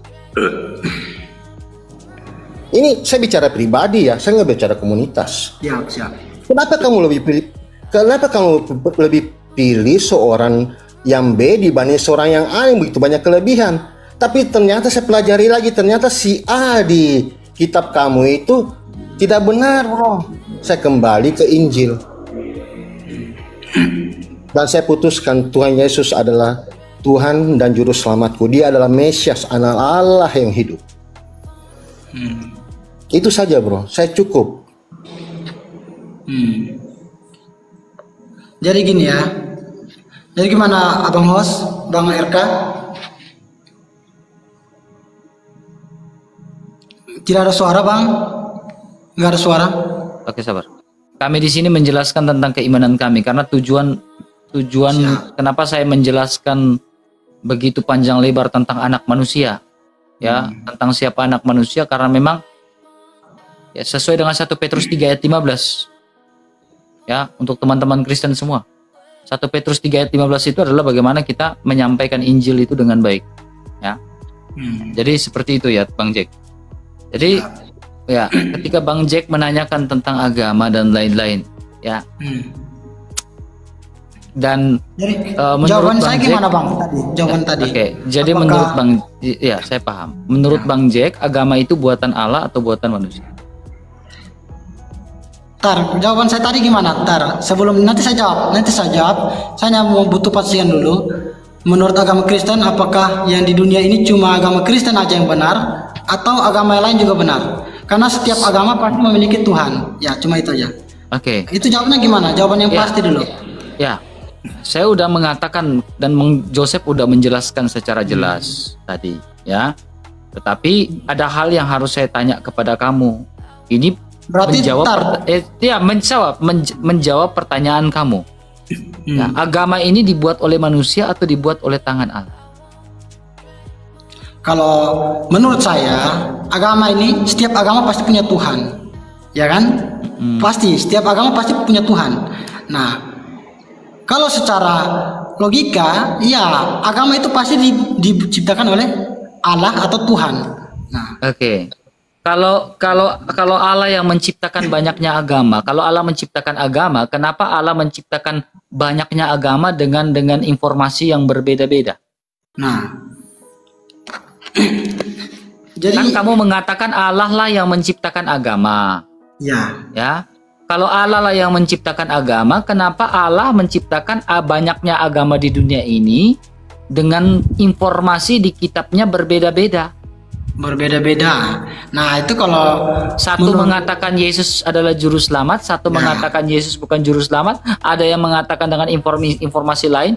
Ini saya bicara pribadi ya, saya nggak bicara komunitas. Siap. Kenapa kamu lebih pilih seorang yang B dibanding seorang yang A yang begitu banyak kelebihan? Tapi ternyata saya pelajari lagi, ternyata si A di kitab kamu itu tidak benar, bro. Saya kembali ke Injil. Dan saya putuskan Tuhan Yesus adalah Tuhan dan Juru Selamatku. Dia adalah Mesias, anak Allah yang hidup. Itu saja, bro. Saya cukup. Jadi gini ya. Jadi gimana Abang Host, Bang RK? Tidak ada suara, Bang? Nggak ada suara? Oke, sabar. Kami di sini menjelaskan tentang keimanan kami karena tujuan kenapa saya menjelaskan begitu panjang lebar tentang anak manusia, ya, tentang siapa anak manusia, karena memang ya sesuai dengan 1 Petrus 3 ayat 15. Ya, untuk teman-teman Kristen semua. 1 Petrus 3 ayat 15 itu adalah bagaimana kita menyampaikan Injil itu dengan baik, ya. Jadi seperti itu ya, Bang Jack. Jadi ya, ketika Bang Jack menanyakan tentang agama dan lain-lain, ya. Dan jawaban saya gimana, Bang? Jawaban tadi. Oke, jadi menurut Bang, ya saya paham. Menurut Bang Jack, agama itu buatan Allah atau buatan manusia? Jawaban saya tadi gimana? Sebelum nanti saya jawab. Saya hanya mau butuh pastikan dulu. Menurut agama Kristen, apakah yang di dunia ini cuma agama Kristen aja yang benar, atau agama yang lain juga benar? Karena setiap agama pasti memiliki Tuhan. Ya, cuma itu aja. Oke. Itu jawabannya gimana? Jawaban yang pasti dulu. Ya, saya udah mengatakan dan Joseph udah menjelaskan secara jelas tadi, ya. Tetapi ada hal yang harus saya tanya kepada kamu. Ini berarti menjawab pertanyaan kamu. Ya, agama ini dibuat oleh manusia atau dibuat oleh tangan Allah? Kalau menurut saya, agama ini setiap agama pasti punya Tuhan, ya kan? Pasti setiap agama pasti punya Tuhan. Nah, kalau secara logika, ya agama itu pasti diciptakan oleh Allah atau Tuhan. Nah, oke. Kalau Allah yang menciptakan banyaknya agama, kalau Allah menciptakan agama, kenapa Allah menciptakan banyaknya agama dengan informasi yang berbeda-beda? Nah, jadi kan kamu mengatakan Allah lah yang menciptakan agama. Ya. Ya. Kalau Allah lah yang menciptakan agama, kenapa Allah menciptakan banyaknya agama di dunia ini dengan informasi di kitabnya berbeda-beda? Nah, itu kalau satu mengatakan Yesus adalah juru selamat, satu mengatakan Yesus bukan juru selamat, ada yang mengatakan dengan informasi lain.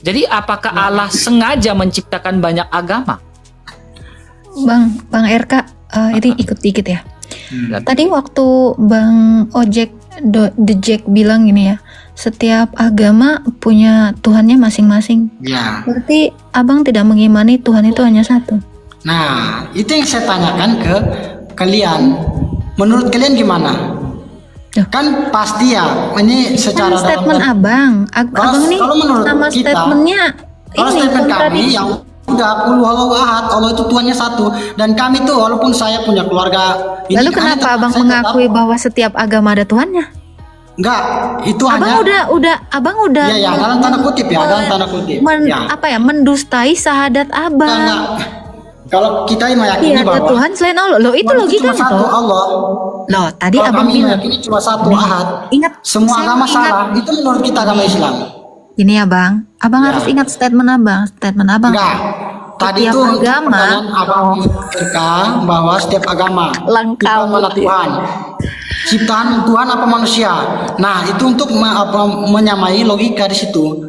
Jadi apakah Allah sengaja menciptakan banyak agama? Bang RK, ini ikut dikit ya. Tadi waktu Bang The Jack bilang gini ya, setiap agama punya Tuhannya masing-masing. Ya. Berarti abang tidak mengimani Tuhan itu hanya satu. Nah, itu yang saya tanyakan ke kalian. Menurut kalian gimana? Kan pasti ya, ini secara statement abang ini sama kita, statementnya. Kalau statement kami yang udah Allahu Ahad, Allah itu Tuhannya satu, dan kami tuh walaupun saya punya keluarga. Lalu kenapa abang mengakui bahwa setiap agama ada Tuhannya? Enggak, itu abang hanya abang udah ya dalam tanda kutip ya, dalam tanda kutip. Mendustai syahadat abang. Enggak. Kalau kita meyakini bahwa Tuhan selain Allah, loh itu logikanya cuma satu Allah. Loh, tadi kalau abang bilang meyakini cuma satu Ahad. Ingat, semua agama salah. Itu menurut kita agama Islam. Ini ya, Bang. Abang harus ingat statement abang. Enggak. tadi setiap itu untuk agama pertanyaan Abang Erka bahwa setiap agama Lengkap. Tuhan mana Tuhan, ciptaan Tuhan apa manusia. Nah itu untuk menyamai logika di situ.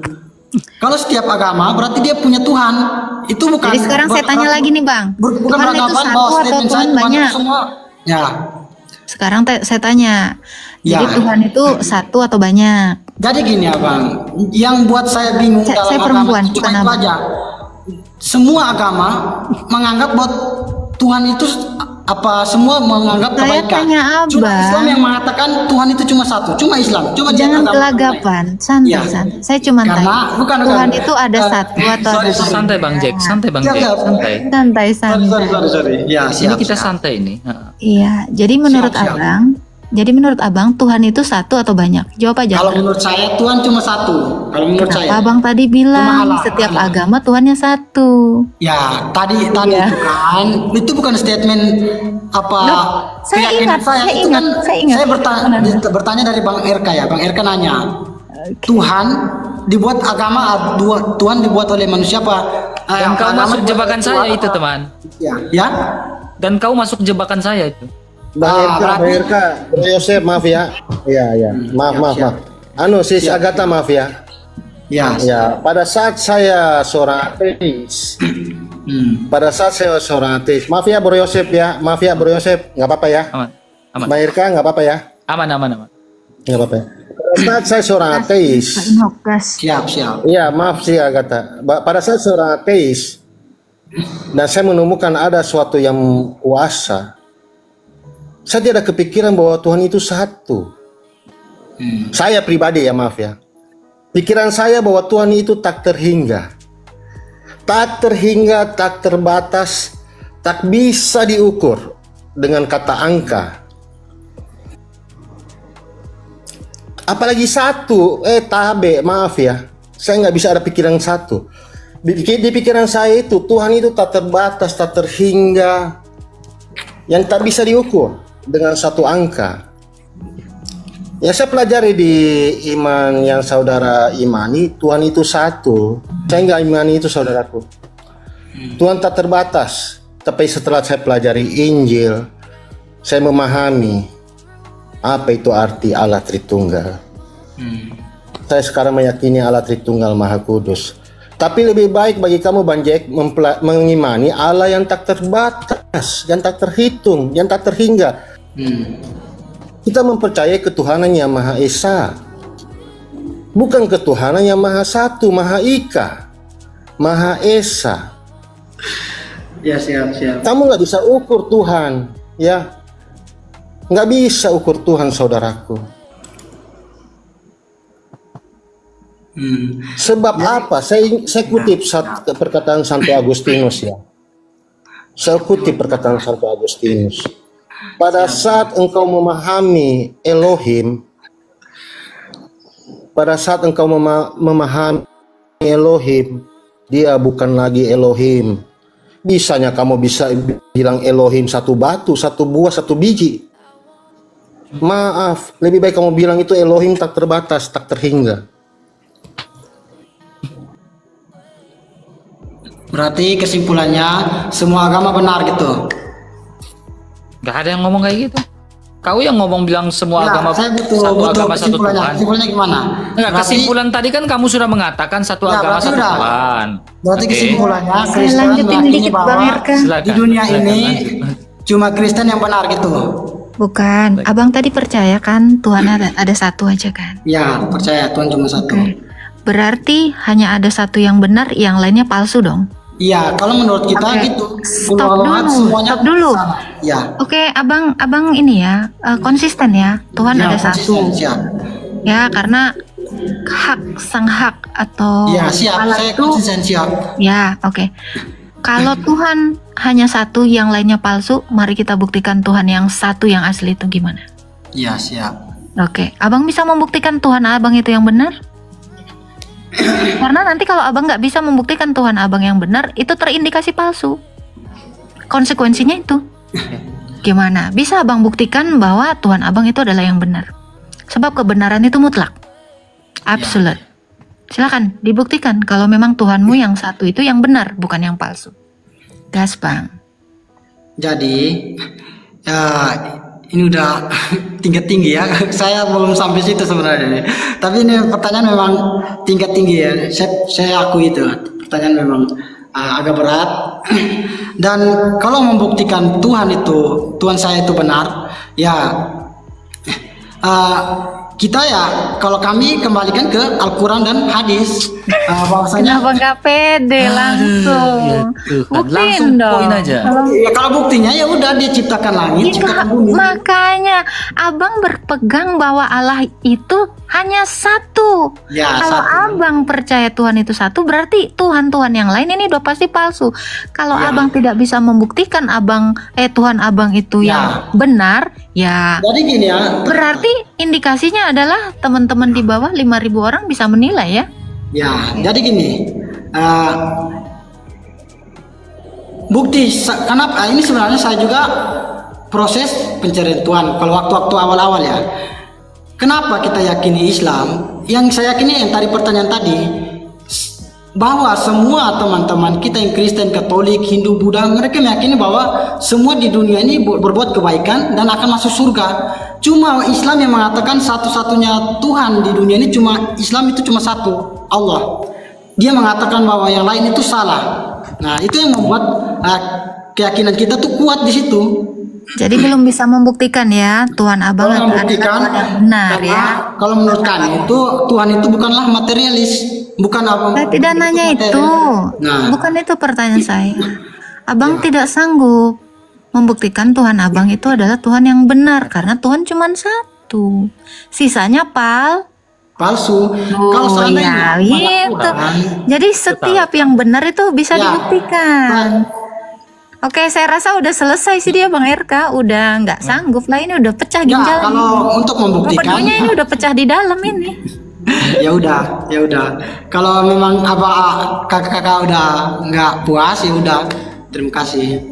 Kalau setiap agama berarti dia punya Tuhan. Itu bukan. Jadi sekarang saya tanya lagi nih Bang, bukan Tuhan itu beranggapan satu bahwa atau statement Tuhan saya Tuhan banyak? itu semua. Ya. Sekarang saya tanya, jadi Ya. Tuhan itu satu atau banyak? Jadi gini Abang, yang buat saya bingung Saya dalam perempuan, agama itu bukan cuma itu abang. aja. Semua agama menganggap bahwa Tuhan itu semua menganggap Saya kebaikan. tanya Cuma Abang. Islam yang mengatakan Tuhan itu cuma satu, cuma Islam. Coba lihat Jangan agama gelagapan, lain. santai, Ya. santai. Saya cuma Karena- tanya, bukan. Tuhan itu ada satu atau sorry, ada sorry. Santai Bang Jack, santai Bang Siap, Jack, siap. santai. Santai, santai. Sorry. Ya, Ini siap. kita siap. santai ini. Iya, jadi menurut Siap, siap. Abang, Tuhan itu satu atau banyak? Jawab aja. Kalau menurut saya Tuhan cuma satu. Kalau menurut Kenapa saya. Abang tadi bilang Allah, setiap Allah. agama Tuhannya satu? Ya, tadi Iya. itu kan, itu bukan statement Loh, saya keyakinan ingat, saya Itu ingat, kan saya ingat. saya bertanya dari Bang Erka ya. Bang Erka nanya, Tuhan dibuat agama, Tuhan dibuat oleh manusia apa? Dan kau agama masuk dibuat jebakan oleh saya Tuhan itu apa? teman. Ya. Dan kau masuk jebakan saya itu. Bang Erka, Bro Yosef, maaf ya. Iya. Maaf. Sis Agatha, maaf ya. Ya. Ya, pada saat saya seorang ateis, maaf ya Bro Yosef ya, nggak apa-apa ya. Aman. Bang Erka, nggak apa-apa ya, Aman. nggak apa-apa ya. Pada saat saya seorang Pak ateis, Inok, gas. Siap. iya maaf sih Agatha, pada saat seorang ateis, dan saya menemukan ada suatu yang kuasa, saya tidak kepikiran bahwa Tuhan itu satu. Saya pribadi ya, maaf ya. Pikiran saya bahwa Tuhan itu tak terhingga, tak terbatas, tak bisa diukur dengan kata angka. Apalagi satu, maaf ya. Saya nggak bisa ada pikiran satu. Di pikiran saya itu Tuhan itu tak terbatas, tak terhingga, yang tak bisa diukur dengan satu angka. Yang saya pelajari di iman yang saudara imani, Tuhan itu satu. Saya nggak imani itu saudaraku. Tuhan tak terbatas. Tapi setelah saya pelajari Injil, saya memahami apa itu arti Allah Tritunggal. Saya sekarang meyakini Allah Tritunggal Maha Kudus. Tapi lebih baik bagi kamu Bang Jack mengimani Allah yang tak terbatas, yang tak terhitung, yang tak terhingga. Kita mempercayai ketuhanan yang Maha Esa, bukan ketuhanan yang Maha Satu, Maha Ika, Maha Esa. Ya, siap. Kamu nggak bisa ukur Tuhan, ya, nggak bisa ukur Tuhan, saudaraku. Sebab apa? Saya kutip perkataan Santo Agustinus ya. Saya kutip perkataan Santo Agustinus. Pada saat engkau memahami Elohim, dia bukan lagi Elohim. Bisanya kamu bisa bilang Elohim satu batu, satu buah, satu biji. Maaf, lebih baik kamu bilang itu Elohim tak terbatas, tak terhingga. Berarti kesimpulannya semua agama benar gitu. Gak ada yang ngomong kayak gitu. Kau yang ngomong bilang semua agama saya satu agama satu Tuhan. Kesimpulannya gimana? Enggak, kesimpulan tadi kan kamu sudah mengatakan satu agama berarti satu udah. Tuhan. Berarti Oke. kesimpulannya Saya Kristen lanjutin meyakini dikit bahwa Bang Erka. Silakan, di dunia silakan, ini lanjut. cuma Kristen yang benar gitu. Bukan, Abang tadi percaya kan Tuhan ada satu aja kan? Ya, percaya Tuhan cuma satu. Berarti hanya ada satu yang benar, yang lainnya palsu dong? Iya, kalau menurut kita Oke. gitu. Stop Ulama dulu, semuanya stop dulu. sama. Ya. Oke, abang ini ya konsisten ya. Tuhan Ya, ada konsisten, satu. siap. Ya, karena sang hak atau Ya, siap. Allah Saya itu. konsisten, siap. Ya, oke. Kalau Tuhan hanya satu, yang lainnya palsu, mari kita buktikan Tuhan yang satu yang asli itu gimana? Ya, siap. Oke, abang bisa membuktikan Tuhan abang itu yang benar? Karena nanti kalau abang nggak bisa membuktikan Tuhan abang yang benar, itu terindikasi palsu. Konsekuensinya itu. Gimana? Bisa abang buktikan bahwa Tuhan abang itu adalah yang benar. Sebab kebenaran itu mutlak. Absolute. Silakan dibuktikan kalau memang Tuhanmu yang satu itu yang benar, bukan yang palsu. Gas, Bang. Jadi ini udah tingkat tinggi ya. Saya belum sampai situ sebenarnya. Tapi ini pertanyaan memang tingkat tinggi ya. Saya akui itu. Pertanyaan memang agak berat. Dan kalau membuktikan Tuhan saya itu benar, ya kita ya kalau kami kembalikan ke Al-Quran dan hadis, bahwasanya Kenapa nggak pede langsung? Buktiin dong. Poin aja. kalau buktinya ya udah dia ciptakan langit, ciptakan bumi. Makanya abang berpegang bahwa Allah itu hanya satu. Ya, Kalau satu. abang percaya Tuhan itu satu, berarti Tuhan-Tuhan yang lain ini udah pasti palsu. Kalau Ya. abang tidak bisa membuktikan Tuhan abang itu Ya. yang benar, ya Jadi gini ya, berarti indikasinya adalah teman-teman di bawah 5.000 orang bisa menilai ya. ya jadi gini, bukti kenapa ini sebenarnya saya juga proses pencarian Tuhan kalau waktu-waktu awal-awal ya. Kenapa kita yakini Islam? Yang saya yakini yang tadi pertanyaan tadi, bahwa semua teman-teman kita yang Kristen, Katolik, Hindu, Buddha, mereka meyakini bahwa semua di dunia ini berbuat kebaikan dan akan masuk surga. Cuma Islam yang mengatakan satu-satunya Tuhan di dunia ini cuma Islam itu cuma satu, Allah. Dia mengatakan bahwa yang lain itu salah. Nah, itu yang membuat keyakinan kita tuh kuat di situ. Jadi belum bisa membuktikan ya Tuhan abang Kalau adalah membuktikan, Tuhan yang benar karena ya. kalau menurut kami itu Tuhan itu bukanlah materialis, bukan apa. Saya tidak nanya itu. Nah. Bukan itu pertanyaan saya. Abang tidak sanggup membuktikan Tuhan abang itu adalah Tuhan yang benar karena Tuhan cuma satu. Sisanya Palsu. Kalau seandainya ya, gitu. Al-Quran, Jadi setiap yang benar itu bisa Ya. dibuktikan. Oke, saya rasa udah selesai sih dia Bang RK, udah nggak sanggup lah ini udah pecah ya, ginjalnya. kalau untuk membuktikan, Pedunya ini udah pecah di dalam ini. ya udah. Kalau memang kakak-kakak udah nggak puas, ya udah. Terima kasih.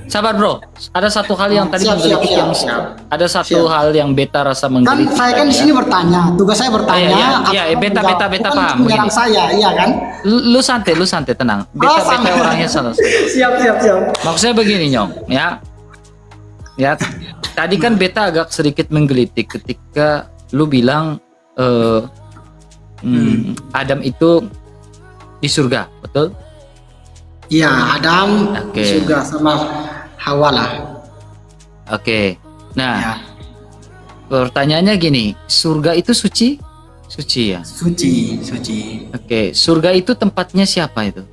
Sabar bro, ada satu hal yang tadi Siap, menggelitik siap, yang siap. ada satu Siap. hal yang beta rasa Kan menggelitik. saya kan tadi di ya. sini bertanya, tugas saya bertanya. Iya, apa beta bukan paham, menyerang begini. saya, iya kan? Lu santai tenang. Beta santai. orangnya salah. Siap. Maksudnya begini Nyong, ya. Ya, tadi kan beta agak sedikit menggelitik ketika lu bilang Adam itu di surga, betul? Iya, Adam Oke. juga sama Hawa lah. Oke. Nah, Ya, pertanyaannya gini, surga itu suci? Suci ya. suci. Oke, surga itu tempatnya siapa itu?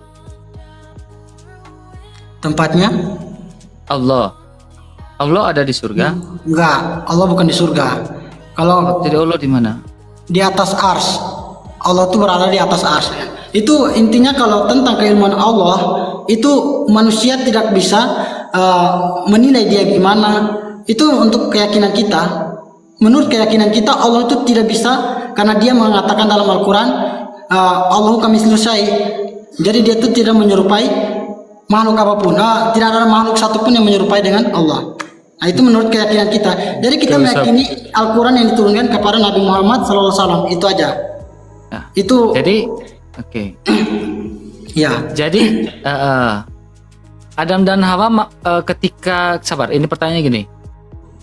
Tempatnya? Allah. Allah ada di surga. Enggak, Allah bukan di surga. Kalau Jadi Allah di mana? di atas ars, Allah tuh berada di atas ars. Itu intinya kalau tentang keilmuan Allah, itu manusia tidak bisa menilai dia gimana. Itu untuk keyakinan kita. Menurut keyakinan kita Allah itu tidak bisa, karena dia mengatakan dalam Al-Quran, Allahu kami selesai. Jadi dia itu tidak menyerupai makhluk apapun. Tidak ada makhluk satupun yang menyerupai dengan Allah. Nah, itu menurut keyakinan kita. Jadi kita meyakini Al-Quran yang diturunkan kepada Nabi Muhammad SAW. Itu aja. Nah, Itu Jadi, oke. ya. Jadi Adam dan Hawa ketika ini pertanyaannya gini.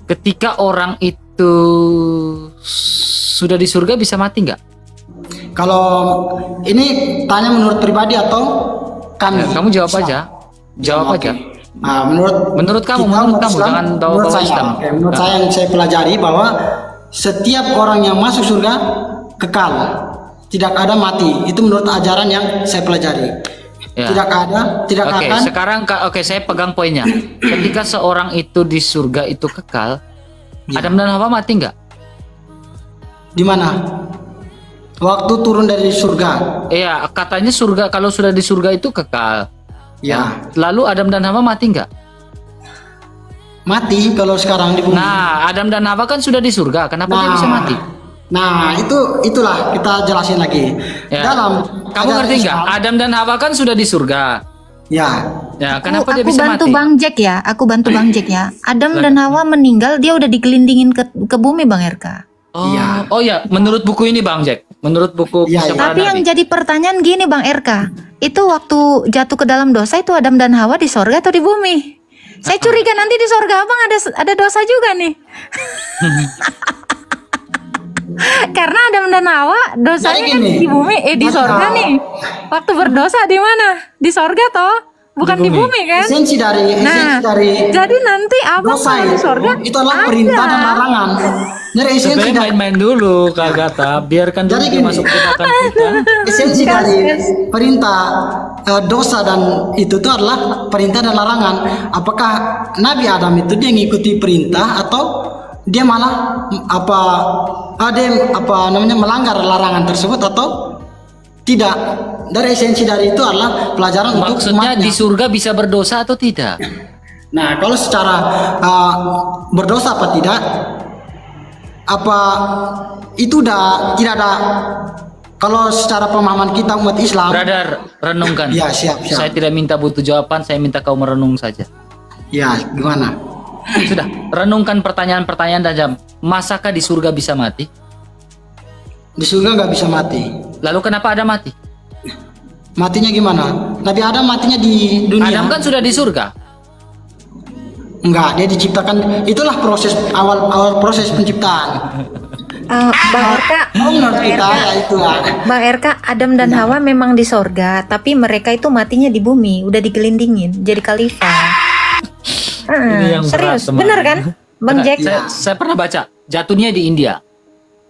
Ketika orang itu sudah di surga bisa mati nggak? Kalau ini tanya menurut pribadi atau kami? Ya, kamu jawab aja. Jawab aja. Nah, Menurut kamu, kita, menurut kamu, Islam, jangan menurut bawa saya, Islam. oke, menurut Nah. saya yang saya pelajari bahwa setiap orang yang masuk surga kekal, tidak ada mati. Itu menurut ajaran yang saya pelajari. Ya. Tidak Oke, akan. sekarang saya pegang poinnya. Ketika seorang itu di surga itu kekal, Ya. Adam dan Hawa mati nggak? Di mana? Waktu turun dari surga. Iya, katanya surga kalau sudah di surga itu kekal. Ya, Lalu Adam dan Hawa mati nggak? mati kalau sekarang di bumi. Nah, Adam dan Hawa kan sudah di surga. Kenapa dia bisa mati? Nah, itulah kita jelasin lagi. Ya. Dalam Kamu ajaran ngerti nggak? Islam- Adam dan Hawa kan sudah di surga. Ya, Ya, kenapa dia Aku bisa bantu mati? Bang Jack ya. Aku bantu Bang Jack ya. Adam dan Hawa meninggal, dia udah digelindingin ke bumi Bang RK. Oh, Iya. oh ya, menurut buku ini Bang Jack. Menurut buku Iya, iya. Kesyamaran Tapi yang Nabi. jadi pertanyaan gini Bang RK, itu waktu jatuh ke dalam dosa itu Adam dan Hawa di sorga atau di bumi? Saya curiga nanti di sorga abang ada dosa juga nih. Karena Adam dan Hawa dosanya kan di bumi, di sorga nih. Waktu berdosa di mana? Di sorga toh? Bukan di bumi kan? Esensi dari jadi nanti abang dosa kalau di sorga itu adalah perintah dan larangan. Jadi esensi Sebenarnya dari main-main dulu Kak Agatha, biarkan dulu Jadi dia gini. masuk ke makan kita. esensi dari perintah dosa dan itu tuh adalah perintah dan larangan. Apakah Nabi Adam itu dia ngikuti perintah atau dia malah melanggar larangan tersebut atau tidak? Dari esensi dari itu adalah pelajaran untuk Maksudnya umatnya. di surga bisa berdosa atau tidak? Nah, kalau secara berdosa apa tidak, apa itu udah tidak ada. Kalau secara pemahaman kita umat Islam, Brother, renungkan. ya siap. Saya tidak minta butuh jawaban, saya minta kau merenung saja. Ya, gimana? Sudah, renungkan pertanyaan-pertanyaan saja. Masakah di surga bisa mati? Di surga nggak bisa mati. Lalu kenapa ada mati? Matinya gimana? Nabi Adam matinya di dunia. Adam kan sudah di surga. Enggak, dia diciptakan. Itulah proses awal proses penciptaan. Bang Erka, Menurut kita ya itulah. Bang Erka, Adam dan Hawa memang di sorga, tapi mereka itu matinya di bumi, udah digelindingin jadi khalifah. Ini yang berat, Serius, teman. bener kan, Bang Jack? Saya pernah baca, jatuhnya di India.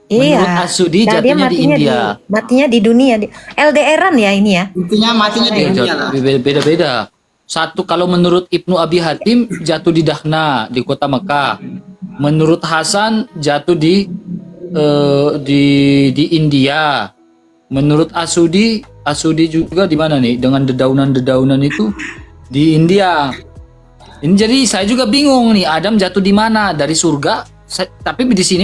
Menurut Iya. Asudi, Nah, dia jatuhnya di India. matinya di dunia. LDRan ya ini ya. Intinya matinya di dunia lah. Beda-beda. Satu kalau menurut Ibnu Abi Hatim jatuh di Dahna di kota Mekah. Menurut Hasan jatuh di India. Menurut Asudi juga di mana nih? Dengan dedaunan-dedaunan itu di India. Ini jadi saya juga bingung nih, Adam jatuh di mana? Dari surga? Tapi di sini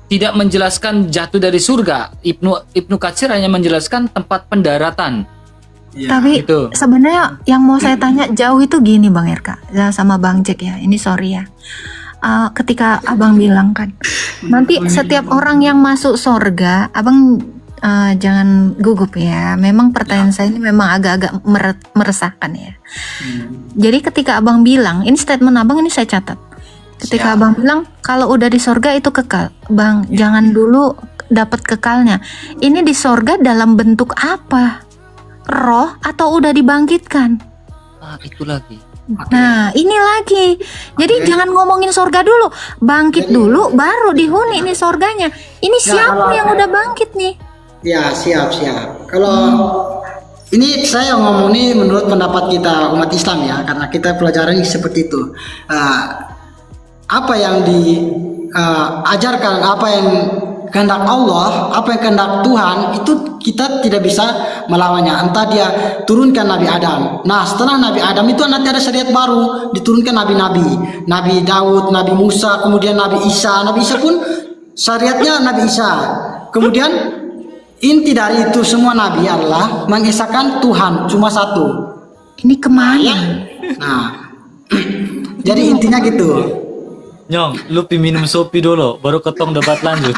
tidak menjelaskan jatuh dari surga. Ibnu Katsir hanya menjelaskan tempat pendaratan. Tapi Gitu. sebenarnya yang mau saya tanya jauh itu gini Bang Erka sama Bang Jack ya. Ini sorry ya. Ketika abang bilang kan, nanti setiap orang yang masuk sorga, abang jangan gugup ya. Memang pertanyaan saya ini memang agak-agak meresahkan ya. Jadi ketika abang bilang, ini statement abang ini saya catat. Ketika abang bilang kalau udah di sorga itu kekal, bang jangan dulu dapat kekalnya. Ini di sorga dalam bentuk apa? Roh atau udah dibangkitkan? Itu lagi. Nah ini lagi. Jadi jangan ngomongin sorga dulu, bangkit dulu baru dihuni ini sorganya. Ini siapa yang udah bangkit nih? Ya, siap. Kalau ini saya ngomong ini menurut pendapat kita umat Islam ya, karena kita pelajaran seperti itu. Apa yang diajarkan, apa yang kehendak Allah, apa yang kehendak Tuhan, itu kita tidak bisa melawannya. Entah dia turunkan Nabi Adam. Nah, setelah Nabi Adam itu nanti ada syariat baru, diturunkan nabi-nabi, Nabi Daud, Nabi Musa, kemudian Nabi Isa. Nabi Isa pun syariatnya Nabi Isa. Kemudian inti dari itu semua nabi adalah mengesahkan Tuhan cuma satu. Ini kemana? Nah, jadi intinya gitu. Nyong, lu minum sopi dulu, baru ketong debat lanjut.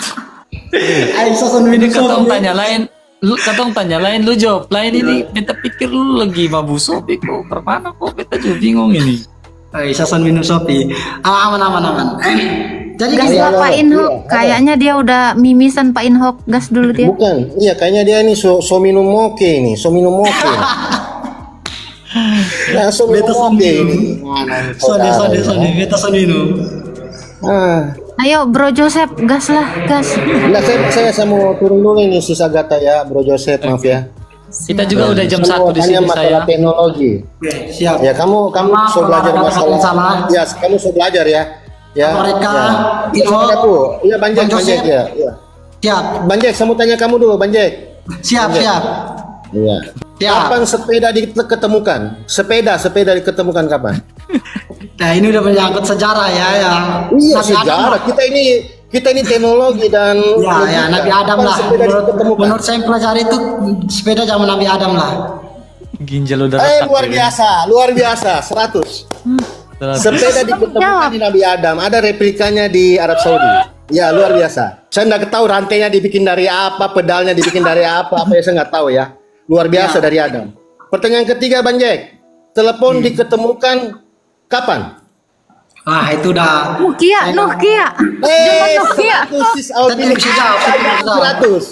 Ini Ketong tanya lain, lu jawab lain ini. Beta pikir lu lagi mabuk sopi kok, kemana kok? Beta juga bingung ini. Sason minum sopi. Aman. Jadi Gas gini, lah Pak Inhok, kayaknya dia udah mimisan Pak Inhok, gas dulu dia. Bukan, iya kayaknya dia ini so minum moke ini, so minum moke. Ya, so minum moke ini. Sode, beta son minum. Ayo Bro Joseph, gas lah, gas. Nah, saya mau turun dulu ini sisa Gata ya, Bro Joseph, maaf ya. Kita juga udah jam 1 di Hanya sini masalah saya. teknologi. Siap. Ya kamu Maaf, so belajar kalau ada masalah. salah. Ya, kamu so belajar ya. Ya. Mereka Ya. Aku. Iya, Banjek Joseph. ya. Iya. Siap. Banjek, saya mau tanya kamu dulu, Banjek. Siap. Iya. Kapan sepeda diketemukan? Sepeda diketemukan kapan? Nah, ini udah menyangkut sejarah ya. Iya, Nabi Adam sejarah. lah. Kita ini teknologi dan Ya, Nabi Adam Kapan lah. sepeda diketemukan? Menurut saya yang pelajari itu sepeda zaman Nabi Adam lah. Ginjal udah retak. luar biasa, 100. Sepeda diketemukan di Nabi Adam, ada replikanya di Arab Saudi. Ya, luar biasa. Saya nggak tahu rantainya dibikin dari apa, pedalnya dibikin dari apa ya saya nggak tahu ya. luar biasa dari Adam. Pertanyaan ketiga Bang Jack, telepon diketemukan kapan? Ah, itu udah Nokia. Zaman Nokia. 100 sis Alvin. 100.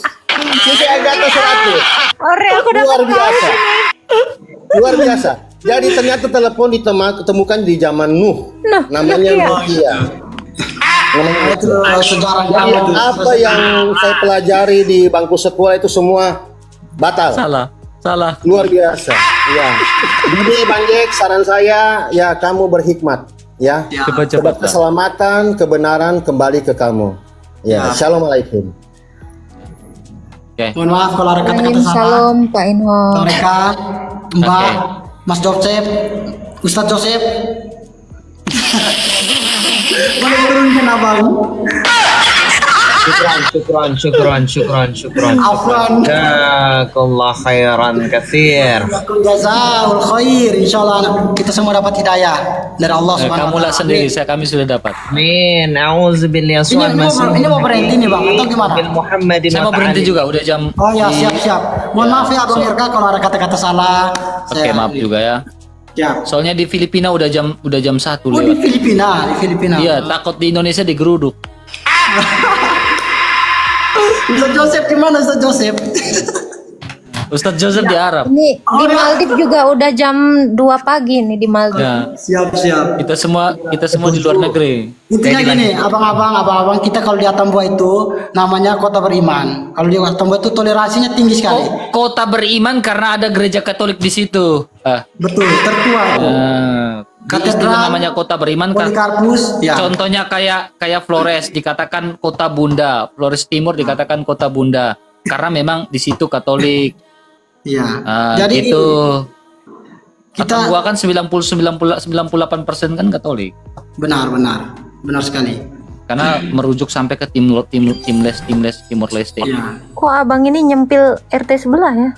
Sisi Agatha 100. Ore, aku Luar dapat biasa. Luar biasa. Jadi ternyata telepon ditemukan di zaman Nuh. Namanya Nokia. Namanya itu Nokia. sejarah Jadi itu. apa yang saya pelajari di bangku sekolah itu semua batal. Salah. Luar biasa. Ya. Jadi Bang Jack, saran saya ya kamu berhikmat ya. Cepat-cepat. Sebab keselamatan, kebenaran kembali ke kamu. Ya, Assalamualaikum. Mohon maaf kalau ada kata-kata salah. Shalom Pak Inho. Mereka, Mbak, Mas Joseph, Ustadz Joseph. Boleh turunkan abang. Syukran. Afwan. Jazakallah khairan katsir. Jazaul khair. Insyaallah kita semua dapat hidayah dari Allah Subhanahu Kamu lah sendiri, kami sudah dapat. Amin. Auzubillahi Ini mau berhenti nih Bang atau gimana? Muhammadin Saya mau berhenti juga, udah jam. Oh ya, siap. Mohon maaf ya Bang Irka kalau ada kata-kata salah. Oke, maaf juga ya. Ya. Soalnya di Filipina udah jam 1 Oh, di lewat. Filipina. Iya, takut di Indonesia digeruduk. Ustaz Joseph gimana Ustaz Joseph? Ustadz Joseph di Arab. Ini di Maldives juga udah jam 2 pagi nih di Maldives. Ya, Siap. kita semua di luar negeri. Intinya gini, abang-abang kita kalau di Atambua itu namanya kota beriman. Kalau di Atambua itu toleransinya tinggi sekali. Kota beriman karena ada gereja Katolik di situ. Betul, tertua. Katedral namanya kota beriman kan. Polikarpus, ya. Contohnya kayak Flores dikatakan kota Bunda, Flores Timur dikatakan kota Bunda karena memang di situ Katolik. Iya. Jadi itu kita gua kan 98% kan Katolik. benar sekali. Hmm. Karena merujuk sampai ke Timur Leste. Iya. Kok abang ini nyempil RT sebelah ya?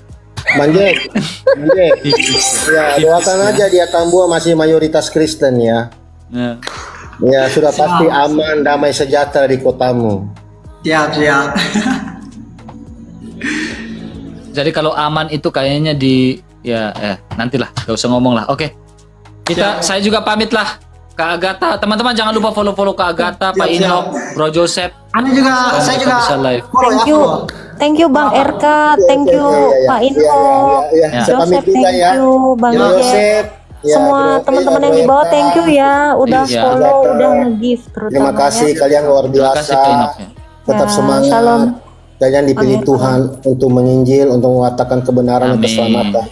Bang Jack. Ya, doakan aja di Atambua masih mayoritas Kristen ya. Ya. Ya, sudah pasti aman, damai, sejahtera di kotamu. Siap. Jadi kalau aman itu kayaknya nantilah, gak usah ngomong lah. Oke. Saya juga pamit lah. Kak Agatha, teman-teman jangan lupa follow Kak Agatha, Pak Inok, Bro Joseph. Saya juga bisa live. follow ya, follow. Thank you Bang RK, thank you Pak Inho, Saya pamit Joseph, juga thank ya. you Bang Jack. Joseph. Ya, Semua teman-teman yang di bawah thank you ya, udah Iya. follow, udah nge-gift terutama Terima kasih ya. kalian luar Terima kasih biasa. Pak Inok. Tetap Ya, semangat. shalom. Kalian dipilih Amin. Tuhan untuk menginjil, untuk mengatakan kebenaran dan Amin. keselamatan.